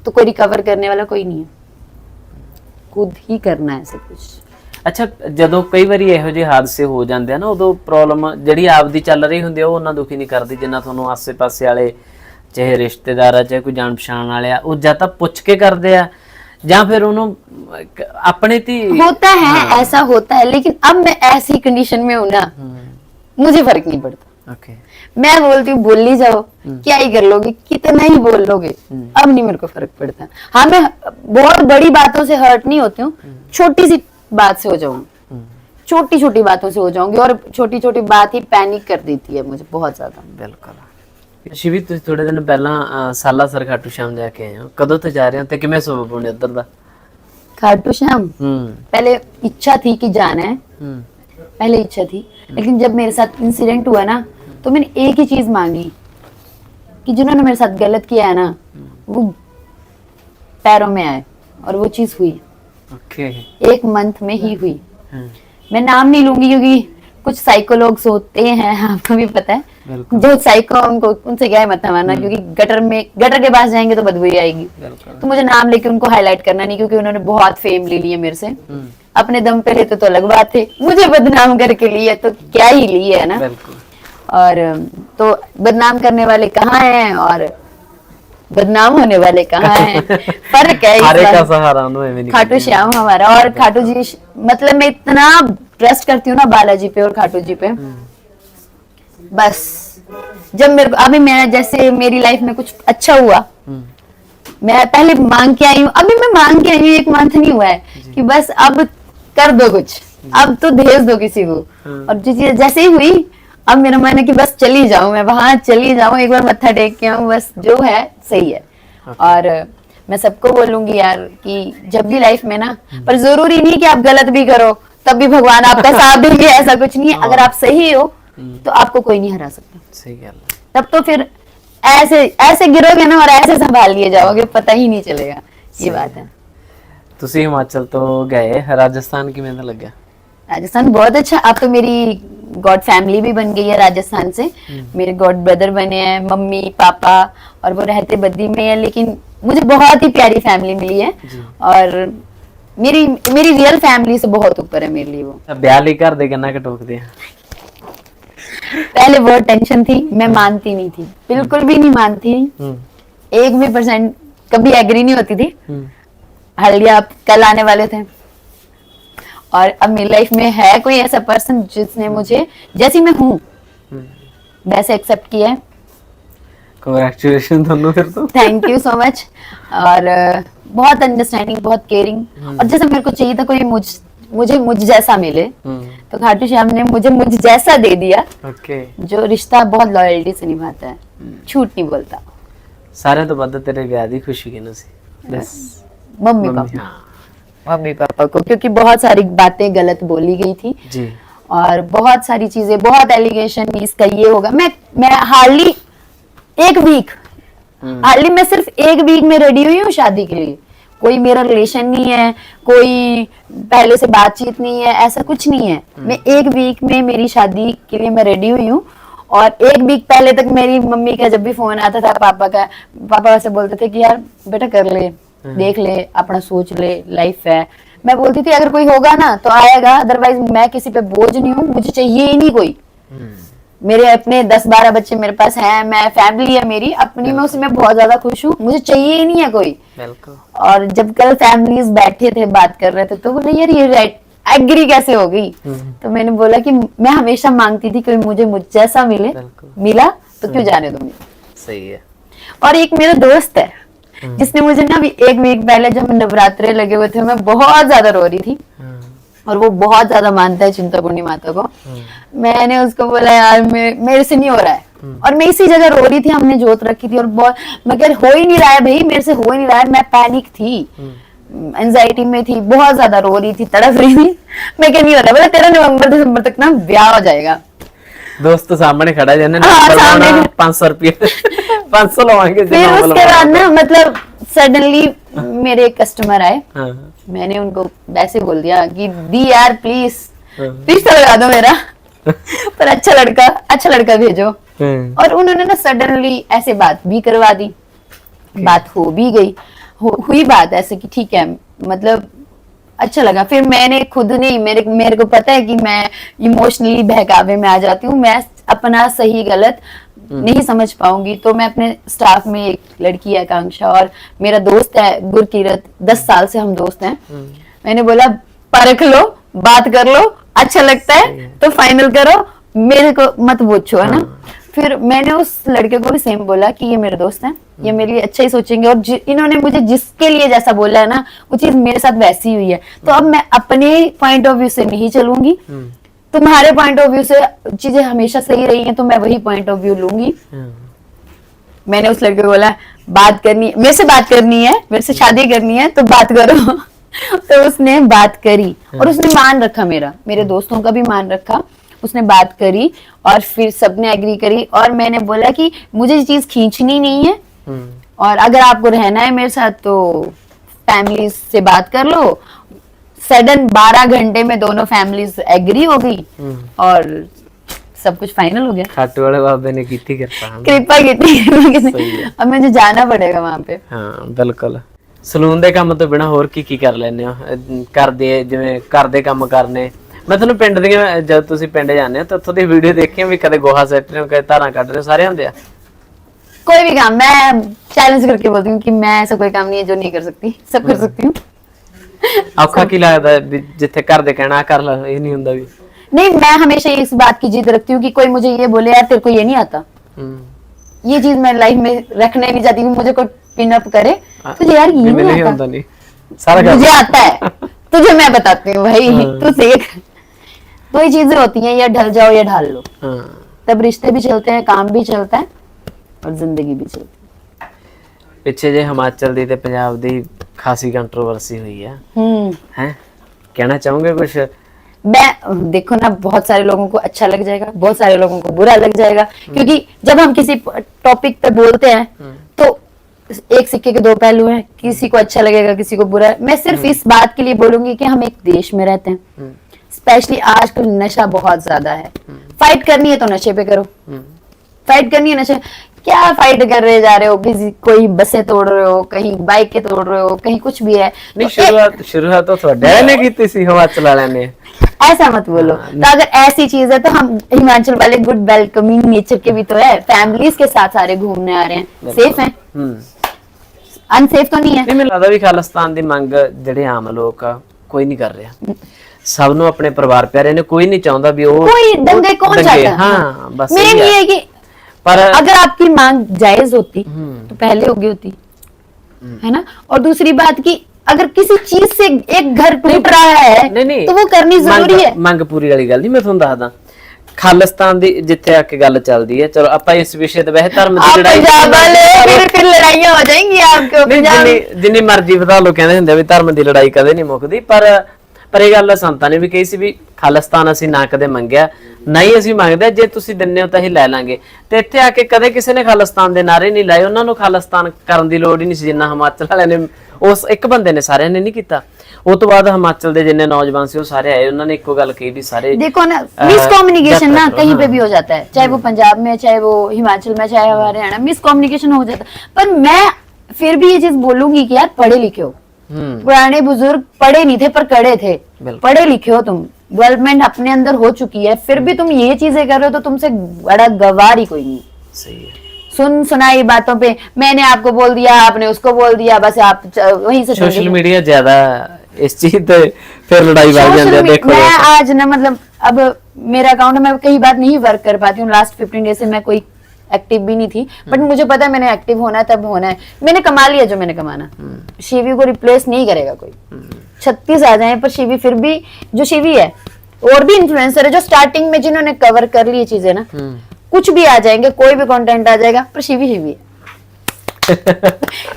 तो कोई रिकवर करने वाला कोई नहीं है, खुद ही करना है सब कुछ। ਅੱਛਾ, ਜਦੋਂ ਕਈ ਵਾਰੀ ਇਹੋ ਜਿਹੇ ਹਾਦਸੇ ਹੋ ਜਾਂਦੇ ਆ ਨਾ, ਉਦੋਂ ਪ੍ਰੋਬਲਮ ਜਿਹੜੀ ਆਪਦੀ ਚੱਲ ਰਹੀ ਹੁੰਦੀ ਆ ਉਹ ਉਹਨਾਂ ਦੁਖੀ ਨਹੀਂ ਕਰਦੀ ਜਿੰਨਾ ਤੁਹਾਨੂੰ ਆਸੇ-ਪਾਸੇ ਵਾਲੇ, ਚਾਹੇ ਰਿਸ਼ਤੇਦਾਰ ਆ ਚਾਹੇ ਕੋਈ ਜਾਣ ਪਛਾਣ ਵਾਲੇ ਆ, ਉਹ ਜਾਂ ਤਾਂ ਪੁੱਛ ਕੇ ਕਰਦੇ ਆ ਜਾਂ ਫਿਰ ਉਹਨੂੰ ਆਪਣੇ ਤੇ होता है। ऐसा होता है, लेकिन अब मैं ऐसी कंडीशन में हूँ ना, मुझे फर्क नहीं पड़ता। ओके, मैं बोलती हूँ बोल ही जाओ, क्या ही कर लोगे, कितना ही बोल लोगे, अब नहीं मेरे को फर्क पड़ता। हाँ, मैं बहुत बड़ी बातों से हर्ट नहीं होती हूँ, छोटी सी बात से हो जाऊंगी, छोटी छोटी बातों से हो जाऊंगी, और छोटी छोटी बात ही पैनिक कर देती है मुझे बहुत ज्यादा। ਬਿਲਕੁਲ। ਸ਼ਿਵੀ ਤੁਸੀਂ ਥੋੜੇ ਦਿਨ ਪਹਿਲਾਂ ਸਾਲਾਸਰ ਖਾਟੂ ਸ਼ਾਮ ਜਾ ਕੇ ਆਏ ਹੋ, ਕਦੋਂ ਤੋਂ ਜਾ ਰਹੇ ਹੋ ਤੇ ਕਿਵੇਂ ਸਬਬ ਬਣੇ ਉੱਧਰ ਦਾ? खाटू श्याम पहले इच्छा थी कि जाना है, पहले इच्छा थी, लेकिन जब मेरे साथ इंसिडेंट हुआ ना, तो मैंने एक ही चीज मांगी कि जिन्होंने मेरे साथ गलत किया है ना, वो पैरों में आए, और वो चीज हुई। ओके। 1 मंथ में ही हुई। मैं नाम नहीं लूंगी क्योंकि कुछ साइकोलॉग्स होते हैं, आपको भी पता है, बिल्कुल। जो साइको, उनको उनसे क्या है मत मारना, क्योंकि गटर के पास जाएंगे तो बदबू ही आएगी। बिल्कुल। तो मुझे नाम लेके उनको हाईलाइट करना नहीं, क्योंकि उन्होंने बहुत फेम ले लिया मेरे से। अपने दम पे लेते तो अलग बात है, मुझे बदनाम करके लिए तो क्या ही लिए है ना। बिल्कुल। और तो बदनाम करने वाले कहाँ हैं और बदनाम होने वाले कहाँ हैं, फर्क है इस हरे का बात। सहारा उन्होंने नहीं खाटू श्याम हमारा, और खाटू जी मतलब मैं इतना ट्रस्ट करती हूँ ना बालाजी पे और खाटू जी पे। बस जब मेरे को अभी मैं जैसे मेरी लाइफ में कुछ अच्छा हुआ, मैं पहले मांग के आई हूँ, अभी मैं मांग के आई हूँ, 1 मंथ नहीं हुआ है कि बस अब कर दो कुछ, अब तो भेज दो किसी को। और जो चीज जैसे ही हुई, अब मेरा मन है कि बस चली जाऊं, मैं वहां चली जाऊं, एक बार मत्था टेक के आऊं, बस जो है सही है। और मैं सबको बोलूंगी यार कि जब भी लाइफ में ना, पर जरूरी नहीं कि आप गलत भी करो तब भी भगवान आपका साथ देंगे, ऐसा कुछ नहीं है। अगर आप सही हो तो आपको कोई नहीं हरा सकता। सही गल। तब तो फिर ऐसे ऐसे गिरोगे ना और ऐसे संभाल लिए जाओगे, पता ही नहीं चलेगा। ये बात है। ਤੁਸੀਂ ਹਿਮਾਚਲ ਤੋਂ ਗਏ, ਰਾਜਸਥਾਨ ਕਿਵੇਂ ਦਾ ਲੱਗਿਆ? राजस्थान बहुत अच्छा। अब तो मेरी गॉड फैमिली भी बन गई है राजस्थान से। मेरे गॉड ब्रदर बने हैं, मम्मी पापा, और वो रहते बद्दी में है, लेकिन मुझे बहुत ही प्यारी फैमिली मिली है। और मेरी मेरी रियल फैमिली से बहुत ऊपर है मेरे लिए वो। ਵਿਆਹ ਲਈ ਘਰ ਦੇ ਕਿੰਨਾ ਕੁ ਟੋਕਦੇ ਆ? पहले बहुत टेंशन थी, मैं मानती नहीं थी, बिल्कुल भी नहीं मानती, 1% कभी एग्री नहीं होती थी। हल्दिया आप कल आने वाले थे, और अब मेरी लाइफ में है कोई ऐसा पर्सन जिसने मुझे जैसी मैं हूँ वैसे एक्सेप्ट किया है। कांग्रेचुलेशन दोनों फिर तो। Thank you so much. और बहुत अंडरस्टैंडिंग, बहुत केयरिंग, और जैसा मेरे को चाहिए था कोई मुझे जैसा मिले, तो खाटू श्याम ने मुझे जैसा दे दिया। ओके। जो रिश्ता बहुत लॉयल्टी से निभाता है, झूठ नहीं बोलता। सारे तो ਵੱਧ तेरे ਵਿਆਹ ਦੀ ਖੁਸ਼ੀ ਕਿਨੂੰ ਸੀ? बस मम्मी पापा को, क्योंकि बहुत सारी बातें गलत बोली गई थी जी, और बहुत सारी चीजें, बहुत एलिगेशन, इसका ये होगा। मैं हार्डली मैं सिर्फ 1 वीक में रेडी हुई हूँ शादी के लिए। कोई मेरा रिलेशन नहीं है, कोई पहले से बातचीत नहीं है, ऐसा कुछ नहीं है। मैं 1 वीक में मेरी शादी के लिए मैं रेडी हुई हूँ। और 1 वीक पहले तक मेरी मम्मी का जब भी फोन आता था, पापा से बोलते थे कि यार बेटा कर ले, देख ले, अपना सोच ले, लाइफ है। मैं बोलती थी अगर कोई होगा ना तो आएगा, अदरवाइज मैं किसी पे बोझ नहीं हूँ, मुझे चाहिए ही नहीं कोई। मेरे अपने 10-12 बच्चे मेरे पास हैं, मैं फैमिली है मेरी अपनी, मैं उसमें बहुत ज्यादा खुश हूँ, मुझे चाहिए ही नहीं है कोई। बिल्कुल। और जब कल फैमिलीज बैठे थे बात कर रहे थे, तो बोले यार ये राइट एग्री कैसे हो गई? तो मैंने बोला कि मैं हमेशा मांगती थी कि मुझे जैसा मिला तो क्यों जाने दूंगी। सही है। और एक मेरा दोस्त है जिसने मुझे ना अभी 1 वीक पहले जब नवरात्रे लगे हुए थे, मैं बहुत ज्यादा रो रही थी, और वो बहुत ज्यादा मानता है चिंतापूर्णी माता को। मैंने उसको बोला यार मेरे से नहीं हो रहा है, और मैं इसी जगह रो रही थी, हमने जोत रखी थी, और बहुत मगर हो ही नहीं रहा है भाई, मेरे से हो ही नहीं रहा है। मैं पैनिक थी, एंजाइटी में थी, बहुत ज्यादा रो रही थी, तड़प रही थी। मैं क्या नहीं हो रहा, बोला तेरा नवंबर-दिसंबर तक ना ब्याह हो जाएगा। दोस्त तो सामने खड़ा है, जने सामने 500 रुपये 500 लवाएंगे। फिर उसके बाद ना मतलब सडनली मेरे कस्टमर आए, हाँ। मैंने उनको वैसे बोल दिया कि दी यार प्लीज तो लगा दो मेरा, पर अच्छा लड़का भेजो। और उन्होंने ना सडनली ऐसे बात भी करवा दी, बात हो भी गई, हुई बात ऐसे कि ठीक है, मतलब अच्छा लगा। फिर मैंने खुद नहीं, मेरे को पता है कि मैं इमोशनली बहकावे में आ जाती हूँ, मैं अपना सही गलत नहीं समझ पाऊंगी। तो मैं अपने स्टाफ में एक लड़की है आकांक्षा, और मेरा दोस्त है गुरकीरत, 10 साल से हम दोस्त हैं। मैंने बोला परख लो, बात कर लो, अच्छा लगता है तो फाइनल करो, मेरे को मत पूछो, है ना। फिर मैंने उस लड़के को भी सेम बोला कि ये मेरे दोस्त हैं, ये मेरे लिए अच्छा ही सोचेंगे, और इन्होंने मुझे जिसके लिए जैसा बोला है ना, वो चीज मेरे साथ वैसी हुई है। तो अब मैं अपने पॉइंट ऑफ व्यू से नहीं चलूंगी, तुम्हारे पॉइंट ऑफ व्यू से चीजें हमेशा सही रही हैं तो मैं वही पॉइंट ऑफ व्यू लूंगी। मैंने उस लड़के को बोला बात करनी, मेरे से बात करनी है, मेरे से शादी करनी है तो बात करो। तो उसने बात करी और उसने मान रखा, मेरे दोस्तों का भी मान रखा, उसने बात करी और फिर सबने एग्री करी। और मैंने बोला कि मुझे ये चीज खींचनी नहीं है, और अगर आपको रहना है मेरे साथ तो फैमिली से बात कर लो। सडन 12 घंटे में दोनों फैमिलीज एग्री हो गई और सब कुछ फाइनल हो गया। खाटू वाले बाबे ने की थी कृपा की। अब मुझे जाना पड़ेगा वहां पे। ਹਾਂ ਬਿਲਕੁਲ। ਸਲੂਨ ਦੇ ਕੰਮ ਤੋਂ ਬਿਨਾ ਹੋਰ ਕੀ ਕਰ ਲੈਂਦੇ ਹੋ? ਕਰਦੇ ਜਿਵੇਂ ਘਰ ਦੇ ਕੰਮ ਕਰਨੇ। ਮੈਂ ਤੁਹਾਨੂੰ ਪਿੰਡ ਦੀਆਂ, ਜਦ ਤੁਸੀਂ ਪਿੰਡ ਜਾਂਦੇ ਹੋ ਤਾਂ ਉੱਥੋਂ ਦੀ ਵੀਡੀਓ ਦੇਖੀਆਂ ਵੀ ਕਦੇ ਗੋਹਾ ਸੱਟ ਰਹੇ ਹੋ, ਕਦੇ ਧਾਰਾਂ ਕੱਢ ਰਹੇ ਹੋ, ਸਾਰੇ ਹੁੰਦੇ ਆ। कोई भी काम मैं चैलेंज करके बोलती हूँ कि मैं ऐसा कोई काम नहीं है जो नहीं कर सकती, सब कर सकती हूँ। ਔਖਾ ਕੀ ਲੱਗਦਾ ਵੀ ਜਿੱਥੇ ਘਰ ਦੇ ਕਹਿਣਾ ਕਰ ਲਾ, ਇਹ ਨਹੀਂ ਹੁੰਦਾ ਵੀ? नहीं, मैं हमेशा इस बात की जिद रखती हूँ कि कोई मुझे ये बोले यार तेरे को ये नहीं आता, ये चीज मैं लाइफ में रखने नहीं चाहती हूँ। मुझे कोई पिन अप करे तुझे यार ये नहीं आता, नहीं सारा मुझे आता है, तुझे मैं बताती हूँ भाई, तू सीख। तो ये चीजें होती हैं, या ढल जाओ या ढाल लो, तब रिश्ते भी चलते हैं, काम भी चलता है और जिंदगी भी चलती है। ਪਿੱਛੇ ਜੇ ਹਿਮਾਚਲ ਦੀ ਤੇ ਪੰਜਾਬ ਦੀ ਖਾਸੀ ਕੰਟਰੋਵਰਸੀ ਹੋਈ ਹੈ, हैं कहना चाहोगे कुछ? मैं देखो ना, बहुत सारे लोगों को अच्छा लग जाएगा, बहुत सारे लोगों को बुरा लग जाएगा, क्योंकि जब हम किसी टॉपिक पे बोलते हैं तो एक सिक्के के दो पहलू हैं, किसी को अच्छा लगेगा किसी को बुरा। मैं सिर्फ इस बात के लिए बोलूंगी कि हम एक देश में रहते हैं, स्पेशली आजकल नशा बहुत ज्यादा है। फाइट करनी है तो नशे पे करो, फाइट करनी है नशे, क्या फाइट कर रहे जा रहे हो? किसी कोई बसें तोड़ रहे हो, कहीं बाइक के तोड़ रहे हो, कहीं कुछ भी है। नहीं, शुरुआत तो ਤੁਹਾਡੇ ਨੇ ਕੀਤੀ ਸੀ ਹਿਮਾਚਲ वाले ने। ऐसा मत बोलो। तो अगर ऐसी चीज है तो हम हिमाचल वाले गुड वेलकमिंग नेचर के भी तो है, फैमिलीज के साथ सारे घूमने आ रहे हैं, सेफ हैं, अनसेफ तो नहीं है। नहीं, ਮੈਨੂੰ ਲੱਗਦਾ ਵੀ ਖਾਲਿਸਤਾਨ ਦੀ ਮੰਗ ਜਿਹੜੇ ਆਮ ਲੋਕ ਆ ਕੋਈ ਨਹੀਂ ਕਰ ਰਿਹਾ। ਸਭ ਨੂੰ ਆਪਣੇ ਪਰਿਵਾਰ ਪਿਆਰੇ ਨੇ, ਕੋਈ नहीं ਚਾਹੁੰਦਾ ਵੀ ਉਹ कोई दंगे कौन चाहता है? हाँ, बस मेन ये है कि पर अगर आपकी मांग जायज होती तो पहले होगी होती, है ना। और दूसरी बात कि अगर किसी चीज से एक घर टूट रहा है नहीं, तो वो करनी जरूरी है। ਮੰਗ ਪੂਰੀ ਵਾਲੀ ਗੱਲ ਨਹੀਂ, ਮੈਂ ਤੁਹਾਨੂੰ ਦੱਸਦਾ। ਖਾਲਿਸਤਾਨ ਦੀ ਜਿੱਥੇ ਆ ਕੇ ਗੱਲ ਚੱਲਦੀ ਹੈ, ਚਲੋ ਆਪਾਂ ਇਸ ਵਿਸ਼ੇ ਤੇ ਵੈਸੇ ਧਰਮ ਦੀ ਲੜਾਈ पंजाब वाले फिर लड़ाइयां हो जाएंगी आपको। ਜਿੰਨੀ ਮਰਜ਼ੀ ਵਧਾ ਲੋ, ਕਹਿੰਦੇ ਹੁੰਦੇ ਆ ਵੀ ਧਰਮ ਦੀ ਲੜਾਈ ਕਦੇ ਨਹੀਂ ਮੁੱਕਦੀ। ਪਰ ਇਹ ਗੱਲ ਸੰਤਾਂ ਨੇ ਵੀ ਕਹੀ ਸੀ ਵੀ ਖਾਲਿਸਤਾਨ ਅਸੀਂ ਨਾ ਕਦੇ ਮੰਗਿਆ, ਨਾ ਹੀ ਅਸੀਂ ਮੰਗਦੇ, ਜੇ ਤੁਸੀਂ ਦਿੰਦੇ ਹੋ ਤਾਂ ਅਸੀਂ ਲੈ ਲਾਂਗੇ। ਤੇ ਇੱਥੇ ਆ ਕੇ ਕਦੇ ਕਿਸੇ ਨੇ ਖਾਲਿਸਤਾਨ ਦੇ ਨਾਰੇ ਨਹੀਂ ਲਾਏ, ਉਹਨਾਂ ਨੂੰ ਖਾਲਿਸਤਾਨ ਕਰਨ ਦੀ ਲੋੜ ਹੀ ਨਹੀਂ ਸੀ ਜਿੰਨਾ ਹਿਮਾਚਲ ਵਾਲਿਆਂ ਨੇ, ਉਸ ਇੱਕ ਬੰਦੇ ਨੇ ਸਾਰਿਆਂ ਨੇ ਨਹੀਂ ਕੀਤਾ। ਉਹ ਤੋਂ ਬਾਅਦ ਹਿਮਾਚਲ ਦੇ ਜਿੰਨੇ नौजवान ਸੀ ਉਹ ਸਾਰੇ ਆਏ, ਉਹਨਾਂ ने ਇੱਕੋ ਗੱਲ ਕਹੀ ਵੀ ਸਾਰੇ देखो ना, मिसकम्युनिकेशन ना कहीं पे भी हो जाता है, चाहे वो पंजाब में, चाहे वो हिमाचल में, चाहे हरियाणा, मिसकम्युनिकेशन हो जाता है। पर मैं फिर भी ये चीज बोलूंगी कि यार पढ़े लिखे हो, पुराने बुजुर्ग पढ़े नहीं थे पर कड़े थे, पढ़े लिखे हो तुम, डेवलपमेंट अपने अंदर हो चुकी है, फिर भी तुम ये चीजें कर रहे हो तो तुमसे बड़ा गवार ही कोई नहीं। सही है। सुनाई बातों पे मैंने आपको बोल दिया, आपने उसको बोल दिया, बस आप वहीं से सोशल मीडिया ज्यादा इस चीज पे फिर लड़ाई बढ़ जाती है। देखो मैं आज ना, मतलब अब मेरा अकाउंट मैं कई बार नहीं वर्क कर पाती हूँ, लास्ट 15 डेज से मैं कोई एक्टिव भी नहीं थी, बट मुझे पता है मैंने एक्टिव होना है, तब होना है। मैंने कमा लिया जो मैंने कमाना, शिवी को रिप्लेस नहीं करेगा कोई। 36 आ जाए पर शिवी फिर भी जो शिवी है, और भी इन्फ्लुएंसर है जो स्टार्टिंग में जिन्होंने कवर कर ली चीजें ना, कुछ भी आ जाएंगे, कोई भी कंटेंट आ जाएगा, पर शिवी शिवी है।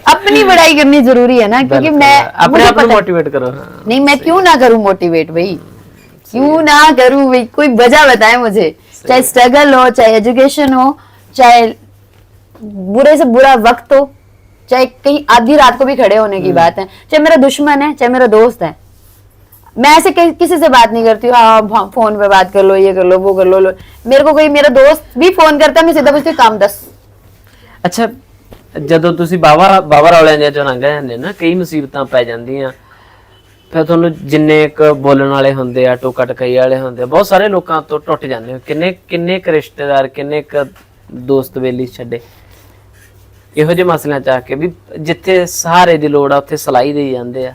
अपनी बड़ाई करनी जरूरी है ना, क्योंकि मैं अपने आप को मोटिवेट करो। नहीं, मैं क्यों ना करूं मोटिवेट भाई, क्यों ना करूं भाई, कोई वजह बताए मुझे। चाहे स्ट्रगल हो, चाहे एजुकेशन हो, चाहे बुरे से बुरा वक्त हो, चाहे कहीं आधी रात को भी खड़े होने की बात है, चाहे मेरा दुश्मन है, चाहे मेरा दोस्त है, मैं ऐसे किसी से बात नहीं करती हूँ, हाँ फोन पे बात कर लो, ये कर लो, वो कर लो। मेरे को कोई मेरा दोस्त भी फोन करता है, मैं सीधा पूछती हूँ काम 10। ਅੱਛਾ, ਜਦੋਂ ਤੁਸੀਂ ਬਾਵਾ ਰੌਲਿਆਂ ਚੋਂ ਲੰਘ ਜਾਂਦੇ ਨਾ, ਕਈ ਮੁਸੀਬਤਾਂ ਪੈ ਜਾਂਦੀਆਂ, ਫਿਰ ਤੁਹਾਨੂੰ ਜਿੰਨੇ ਕ ਬੋਲਣ ਵਾਲੇ ਹੁੰਦੇ ਆ, ਟੋਕਾ ਟਕਾਈ ਵਾਲੇ ਹੁੰਦੇ ਆ, ਬਹੁਤ ਸਾਰੇ ਲੋਕਾਂ ਤੋਂ ਟੁੱਟ ਜਾਂਦੇ ਹੋ। ਕਿੰਨੇ ਕ ਰਿਸ਼ਤੇਦਾਰ, ਕਿੰਨੇ ਕ ਦੋਸਤ ਵੇਲੀ ਛੱਡੇ ਇਹੋ ਜਿਹੇ ਮਸਲਿਆਂ ਚ ਆ ਕੇ, ਵੀ ਜਿੱਥੇ ਸਹਾਰੇ ਦੀ ਲੋੜ ਆ ਉੱਥੇ ਸਲਾਈ ਦੇਈ ਜਾਂਦੇ ਆ।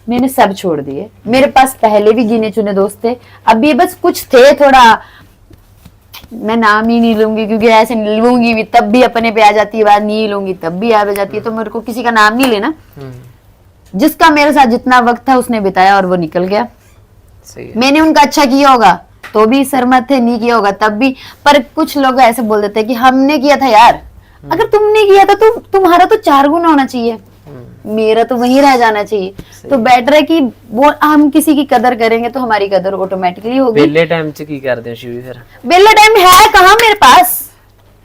मैंने सब छोड़ दिए, मेरे पास पहले भी गिने चुने दोस्त थे, अभी बस कुछ थे, थोड़ा मैं नाम ही नहीं लूंगी क्योंकि ऐसे लूंगी भी तब भी अपने पे आ जाती है बात, नहीं लूंगी तब भी आ जाती है, तो मेरे को किसी का नाम नहीं लेना। जिसका मेरे साथ जितना वक्त था उसने बिताया और वो निकल गया। सही है। मैंने उनका अच्छा किया होगा तो भी सहमत थे, नहीं किया होगा तब भी। पर कुछ लोग ऐसे बोल देते हैं कि हमने किया था यार, अगर तुमने किया था तो तुम्हारा तो 4 गुना होना चाहिए। मेरा तो वहीं रह जाना चाहिए। तो बेटर है कि वो हम किसी की कदर करेंगे तो हमारी कदर ऑटोमेटिकली होगी। ਵੇਲੇ ਟਾਈਮ 'ਚ ਕੀ ਕਰਦੇ ਹੋ ਸ਼ਿਵੀ ਫਿਰ? बेला टाइम है कहाँ मेरे पास,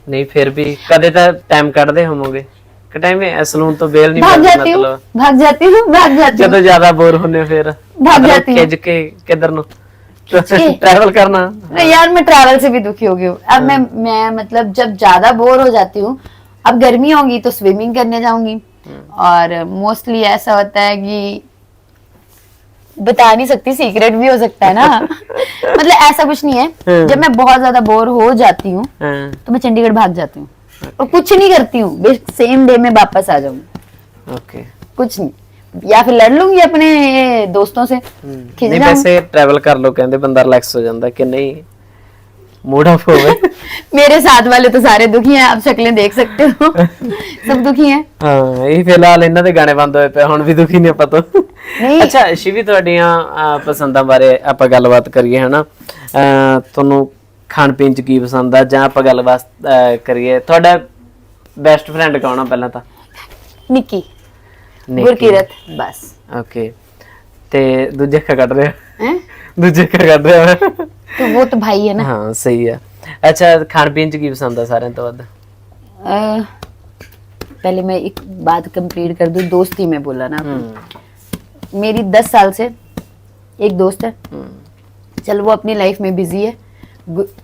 ਨਹੀਂ ਫਿਰ ਵੀ ਕਦੇ ਤਾਂ ਟਾਈਮ ਕੱਢਦੇ ਹੋਵੋਗੇ ਕਿ ਟਾਈਮ ਸਲੂਨ ਤੋਂ ਵੇਲ ਨਹੀਂ भाग ਮਿਲਦਾ जाती हूँ, ਮਤਲਬ भाग जाती हूँ, भाग जाती हूँ। ਜਦੋਂ ਜ਼ਿਆਦਾ ਬੋਰ ਹੁੰਦੇ ਹੋ ਫਿਰ भाग जाती हूँ। ਖਿੱਚ ਕੇ ਕਿੱਧਰ ਨੂੰ ट्रैवल करना? नहीं यार, मैं ट्रैवल से भी दुखी हो गई हूँ अब। मैं मतलब जब ज्यादा बोर हो जाती हूँ, अब गर्मी होगी तो स्विमिंग करने जाऊंगी, और मोस्टली ऐसा होता है कि बता नहीं सकती, सीक्रेट भी हो सकता है ना। मतलब ऐसा कुछ नहीं है, जब मैं बहुत ज्यादा बोर हो जाती हूँ हाँ, तो मैं चंडीगढ़ भाग जाती हूँ और कुछ नहीं करती हूँ, सेम डे में वापस आ जाऊंगी, ओके। कुछ नहीं, या फिर लड़ लूंगी अपने दोस्तों से, खिंच नहीं जाऊंगी। वैसे ट्रैवल कर लो कहते बंदा रिलैक्स हो जाता कि नहीं मूड ऑफ हो गए। मेरे साथ वाले तो सारे दुखी हैं, आप शक्लें देख सकते हो, सब दुखी हैं। ਹਾਂ ਇਹ ਫਿਲਹਾਲ ਇਹਨਾਂ ਦੇ ਗਾਣੇ ਬੰਦ ਹੋਏ ਪਏ, ਹੁਣ ਵੀ ਦੁਖੀ ਨੇ ਆਪਾਂ ਤੋਂ। ਨਹੀਂ। ਅੱਛਾ ਸ਼ਿਵੀ, ਤੁਹਾਡੀਆਂ ਪਸੰਦਾਂ ਬਾਰੇ ਆਪਾਂ ਗੱਲਬਾਤ ਕਰੀਏ ਹਨਾ। ਤੁਹਾਨੂੰ ਖਾਣ ਪੀਣ ਚ ਕੀ ਪਸੰਦ ਆ, ਜਾਂ ਆਪਾਂ ਗੱਲਬਾਤ ਕਰੀਏ ਤੁਹਾਡਾ ਬੈਸਟ ਫਰੈਂਡ ਕੌਣ ਆ ਪਹਿਲਾਂ ਤਾਂ? निक्की, गुरकीरत, बस। ਓਕੇ, ਤੇ ਦੂਜੇ ਕਾ ਕੱਢ ਰਿਹਾ? हैं? ਦੂਜੇ ਕਾ ਕੱਢ ਰਿਹਾ? तो वो तो भाई है ना। ਹਾਂ ਸਹੀ ਆ। ਅੱਛਾ ਖਾਣ ਪੀਣ ਚ ਕੀ ਪਸੰਦ ਆ ਸਾਰਿਆਂ ਤੋਂ ਵੱਧ? पहले मैं एक बात कंप्लीट कर दूं, दोस्ती में बोला ना आपने। मेरी 10 साल से एक दोस्त है, चल वो अपनी लाइफ में बिजी है,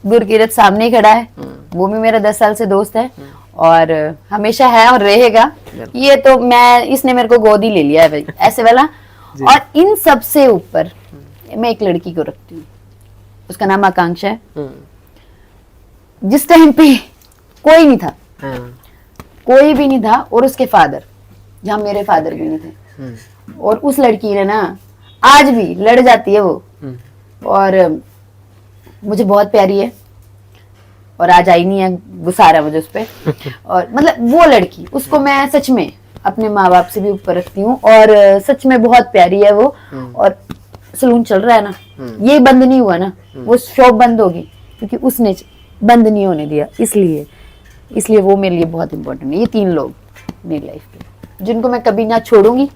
गुरकीरत सामने ही खड़ा है, वो भी मेरा 10 साल से दोस्त है और हमेशा है और रहेगा। ये तो मैं, इसने मेरे को गोद ही ले लिया है भाई, ऐसे वाला। और इन सब से ऊपर मैं एक लड़की को रखती हूँ, उसका नाम आकांक्षा है। जिस टाइम पे कोई नहीं था, हाँ, कोई भी नहीं था, और उसके फादर, जहाँ मेरे फादर भी नहीं थे, और उस लड़की ने ना आज भी लड़ जाती है वो, और मुझे बहुत प्यारी है, और आज आई नहीं है, गुस्सा आ रहा है मुझे उस पे। और मतलब वो लड़की, उसको मैं सच में अपने माँ बाप से भी ऊपर रखती हूँ, और सच में बहुत प्यारी है वो। और सलून चल रहा है ना, ये बंद नहीं हुआ ना, वो शॉप बंद होगी क्योंकि उसने बंद नहीं होने दिया, इसलिए वो मेरे लिए बहुत इंपॉर्टेंट है। ये 3 लोग मेरी लाइफ के, जिनको मैं कभी ना छोड़ूंगी,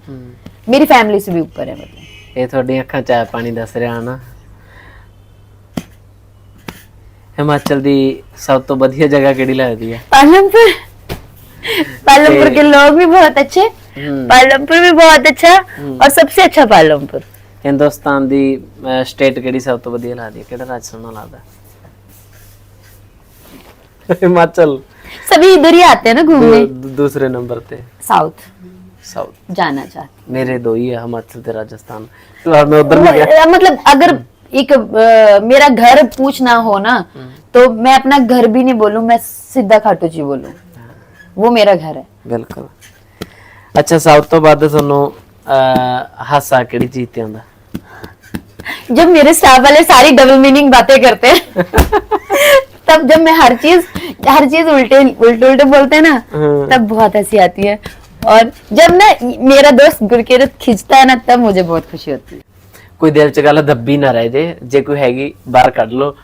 मेरी फैमिली से भी ऊपर है। मतलब ਇਹ ਤੁਹਾਡੀਆਂ ਅੱਖਾਂ ਚ ਆਇਆ ਪਾਣੀ ਦੱਸ ਰਿਹਾ ਹਨਾ। ਹਿਮਾਚਲ ਦੀ ਸਭ ਤੋਂ ਵਧੀਆ ਜਗ੍ਹਾ ਕਿਹੜੀ ਲੱਗਦੀ ਹੈ? पालमपुर, पालमपुर के लोग भी बहुत अच्छे, पालमपुर भी बहुत अच्छा, और सबसे अच्छा पालमपुर। ਹਿੰਦੁਸਤਾਨ ਦੀ ਸਟੇਟ ਕਿਹੜੀ ਸਭ ਤੋਂ ਵਧੀਆ ਲੱਗਦੀ ਹੈ? ਕਿਹੜਾ ਰਾਜ ਸੋਹਣਾ ਲੱਗਦਾ? ਹਿਮਾਚਲ। सभी इधर ही आते हैं ना घूमने। ਦੂਸਰੇ ਨੰਬਰ ਤੇ साउथ साउथ। जाना चाहते ਮੇਰੇ ਦੋ ਹੀ ਹੈ, ਹਿਮਾਚਲ ਤੇ ਰਾਜਸਥਾਨ। फिलहाल मैं उधर नहीं गया। मतलब अगर एक मेरा घर पूछना हो ना, तो मैं अपना घर भी नहीं बोलूं, मैं सीधा खाटू जी बोलूं, वो मेरा घर है। ਬਿਲਕੁਲ। ਅੱਛਾ ਸਾਊਥ ਤੋਂ ਬਾਅਦ ਤੁਹਾਨੂੰ ਹਾਸਾ ਕਿਹੜੀ ਚੀਜ਼ ਤੇ ਆਉਂਦਾ? जब मेरे स्टाफ वाले सारी डबल मीनिंग बातें करते हैं तब जब मैं हर चीज उल्टे उल्टे बोलते हैं ना, तब बहुत हंसी आती है। और जब ना मेरा दोस्त गुरकीरत खींचता है ना, तब मुझे बहुत खुशी होती है। ਕੋਈ ਦਿਲ ਚ ਗੱਲ ਦੱਬੀ ਨਾ ਰਹਿ ਜੇ ਕੋਈ ਹੈਗੀ ਬਾਹਰ ਕੱਢ ਲੋ।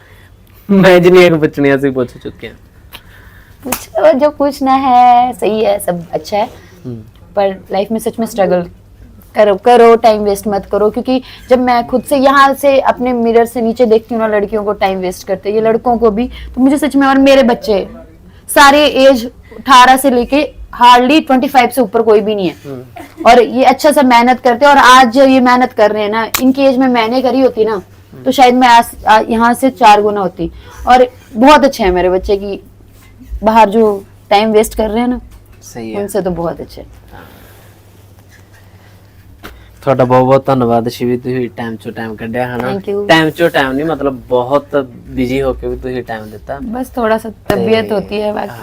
ਮੈਂ ਜਿੰਨੀਆਂ ਕੁ ਪੁੱਛਣੀਆਂ ਸੀ ਪੁੱਛ ਚੁੱਕੇ ਹਾਂ। पूछो जो पूछना है, सही है, सब अच्छा है, पर लाइफ में सच में स्ट्रगल करो, टाइम वेस्ट मत करो। क्योंकि जब मैं खुद से यहाँ से अपने मिरर से नीचे देखती हूँ ना लड़कियों को टाइम वेस्ट करते, ये लड़कों को भी, तो मुझे सच में, और मेरे बच्चे सारे एज 18 से लेके हार्डली 25 से ऊपर कोई भी नहीं है, और ये अच्छा सा मेहनत करते हैं। और आज जो ये मेहनत कर रहे हैं ना, इनकी एज में मैंने करी होती ना, तो शायद मैं यहाँ से 4 गुना होती। और बहुत अच्छे हैं मेरे बच्चे, की बाहर जो टाइम वेस्ट कर रहे हैं ना, ਸਹੀ ਹੈ। उनसे तो बहुत अच्छे। ਤੁਹਾਡਾ ਬਹੁਤ ਬਹੁਤ ਧੰਨਵਾਦ ਸ਼ਿਵੀ, ਤੁਸੀਂ ਟਾਈਮ ਚੋਂ ਟਾਈਮ ਕੱਢਿਆ ਹਨਾ। Thank you। ਟਾਈਮ ਚੋਂ ਟਾਈਮ ਨਹੀਂ, ਮਤਲਬ ਬਹੁਤ ਬਿਜੀ ਹੋ ਕੇ ਵੀ ਤੁਸੀਂ ਟਾਈਮ ਦਿੱਤਾ। बस थोड़ा सा तबीयत होती है, बाकी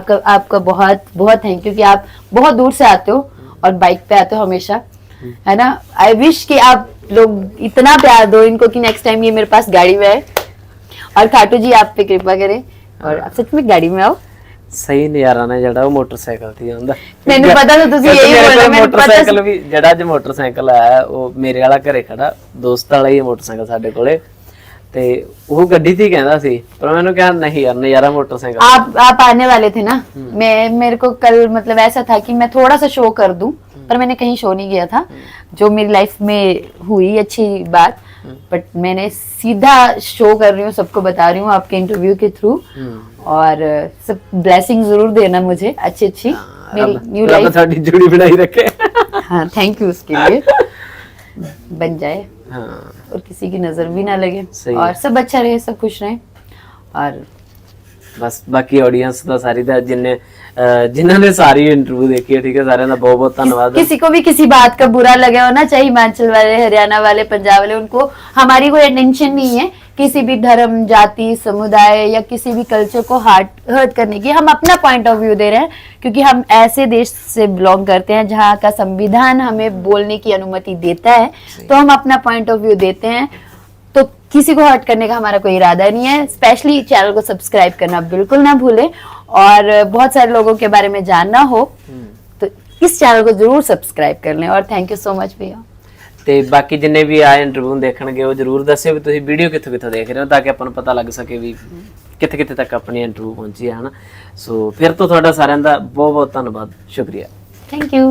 तो आपका बहुत बहुत थैंक यू कि आप बहुत दूर से आते हो और बाइक पे आते हो हमेशा, है ना। आई विश कि आप लोग इतना प्यार दो इनको कि नेक्स्ट टाइम ये मेरे पास गाड़ी में आए, और खाटू जी आप पे कृपा करे और आप सच में गाड़ी में आओ। ਸਹੀ ਨਜ਼ਾਰਾ ਨਾ ਜਿਹੜਾ ਉਹ ਮੋਟਰਸਾਈਕਲ ਤੇ ਆਉਂਦਾ। ਮੈਨੂੰ ਪਤਾ ਤਾਂ ਤੁਸੀਂ ਇਹੀ ਬੋਲਣਾ, ਮੈਨੂੰ ਪਤਾ ਮੋਟਰਸਾਈਕਲ ਵੀ ਜਿਹੜਾ ਅੱਜ ਮੋਟਰਸਾਈਕਲ ਆਇਆ ਉਹ ਮੇਰੇ ਵਾਲਾ ਘਰੇ ਖੜਾ, ਦੋਸਤ ਵਾਲਾ ਹੀ ਮੋਟਰਸਾਈਕਲ ਸਾਡੇ ਕੋਲੇ। ਤੇ ਉਹ ਗੱਡੀ ਤੇ ਹੀ ਕਹਿੰਦਾ ਸੀ, ਪਰ ਮੈਨੂੰ ਕਿਹਾ नहीं यार नज़ारा मोटरसाइकिल। आप आने वाले थे ना, मैं मेरे को कल मतलब ऐसा था कि मैं थोड़ा सा शो कर दूं, पर मैंने कहीं शो नहीं किया था, जो मेरी लाइफ में हुई अच्छी बात, बट मैंने सीधा शो कर रही हूँ, सबको बता रही हूँ आपके इंटरव्यू के थ्रू। और सब ब्लेसिंग जरूर देना मुझे अच्छी अच्छी मेरी न्यू रब लाइफ। थोड़ी जुड़ी बनाई रखे। हाँ थैंक यू उसके लिए, बन जाए हाँ और किसी की नजर भी ना लगे, सही और है। सब अच्छा रहे, सब खुश रहे। और ਬਸ ਬਾਕੀ ਆਡੀਅנס ਦਾ ਸਾਰੀ ਦਾ ਜਿਨ੍ਹਾਂ ने सारी इंटरव्यू देखी है, ठीक है, साਰਿਆਂ ਦਾ बहुत बहुत धन्यवाद। किसी को भी किसी बात का बुरा लगे हो ना, चाहे हिमाचल वाले, हरियाणा वाले, पंजाब वाले, उनको हमारी कोई टेंशन नहीं है किसी भी धर्म, जाति, समुदाय या किसी भी कल्चर को हर्ट करने की। हम अपना पॉइंट ऑफ व्यू दे रहे हैं, क्योंकि हम ऐसे देश से बिलोंग करते हैं जहाँ का संविधान हमें बोलने की अनुमति देता है, तो हम अपना पॉइंट ऑफ व्यू देते हैं। तो किसी को हर्ट करने का हमारा कोई इरादा नहीं है। स्पेशली चैनल को सब्सक्राइब करना बिल्कुल ना भूले, और बहुत सारे लोगों के बारे में जानना हो तो इस चैनल को जरूर सब्सक्राइब कर लें। और थैंक यू सो मच भैया। ਤੇ ਬਾਕੀ ਜਿੰਨੇ ਵੀ ਆਏ ਇੰਟਰਵਿਊ ਦੇਖਣਗੇ ਉਹ ਜਰੂਰ ਦੱਸਿਓ ਵੀ ਤੁਸੀਂ ਵੀਡੀਓ ਕਿੱਥੋਂ ਕਿੱਥੋਂ ਦੇਖ ਰਹੇ ਹੋ, ਤਾਂ ਕਿ ਆਪਾਂ ਨੂੰ ਪਤਾ ਲੱਗ ਸਕੇ ਵੀ ਕਿੱਥੇ ਕਿੱਥੇ ਤੱਕ ਆਪਣੀ ਇੰਟਰਵਿਊ ਪਹੁੰਚੀ ਹੈ, ਹਨਾ। ਸੋ ਫਿਰ ਤੋਂ ਤੁਹਾਡਾ ਸਾਰਿਆਂ ਦਾ ਬਹੁਤ ਬਹੁਤ ਧੰਨਵਾਦ, ਸ਼ੁਕਰੀਆ। Thank you.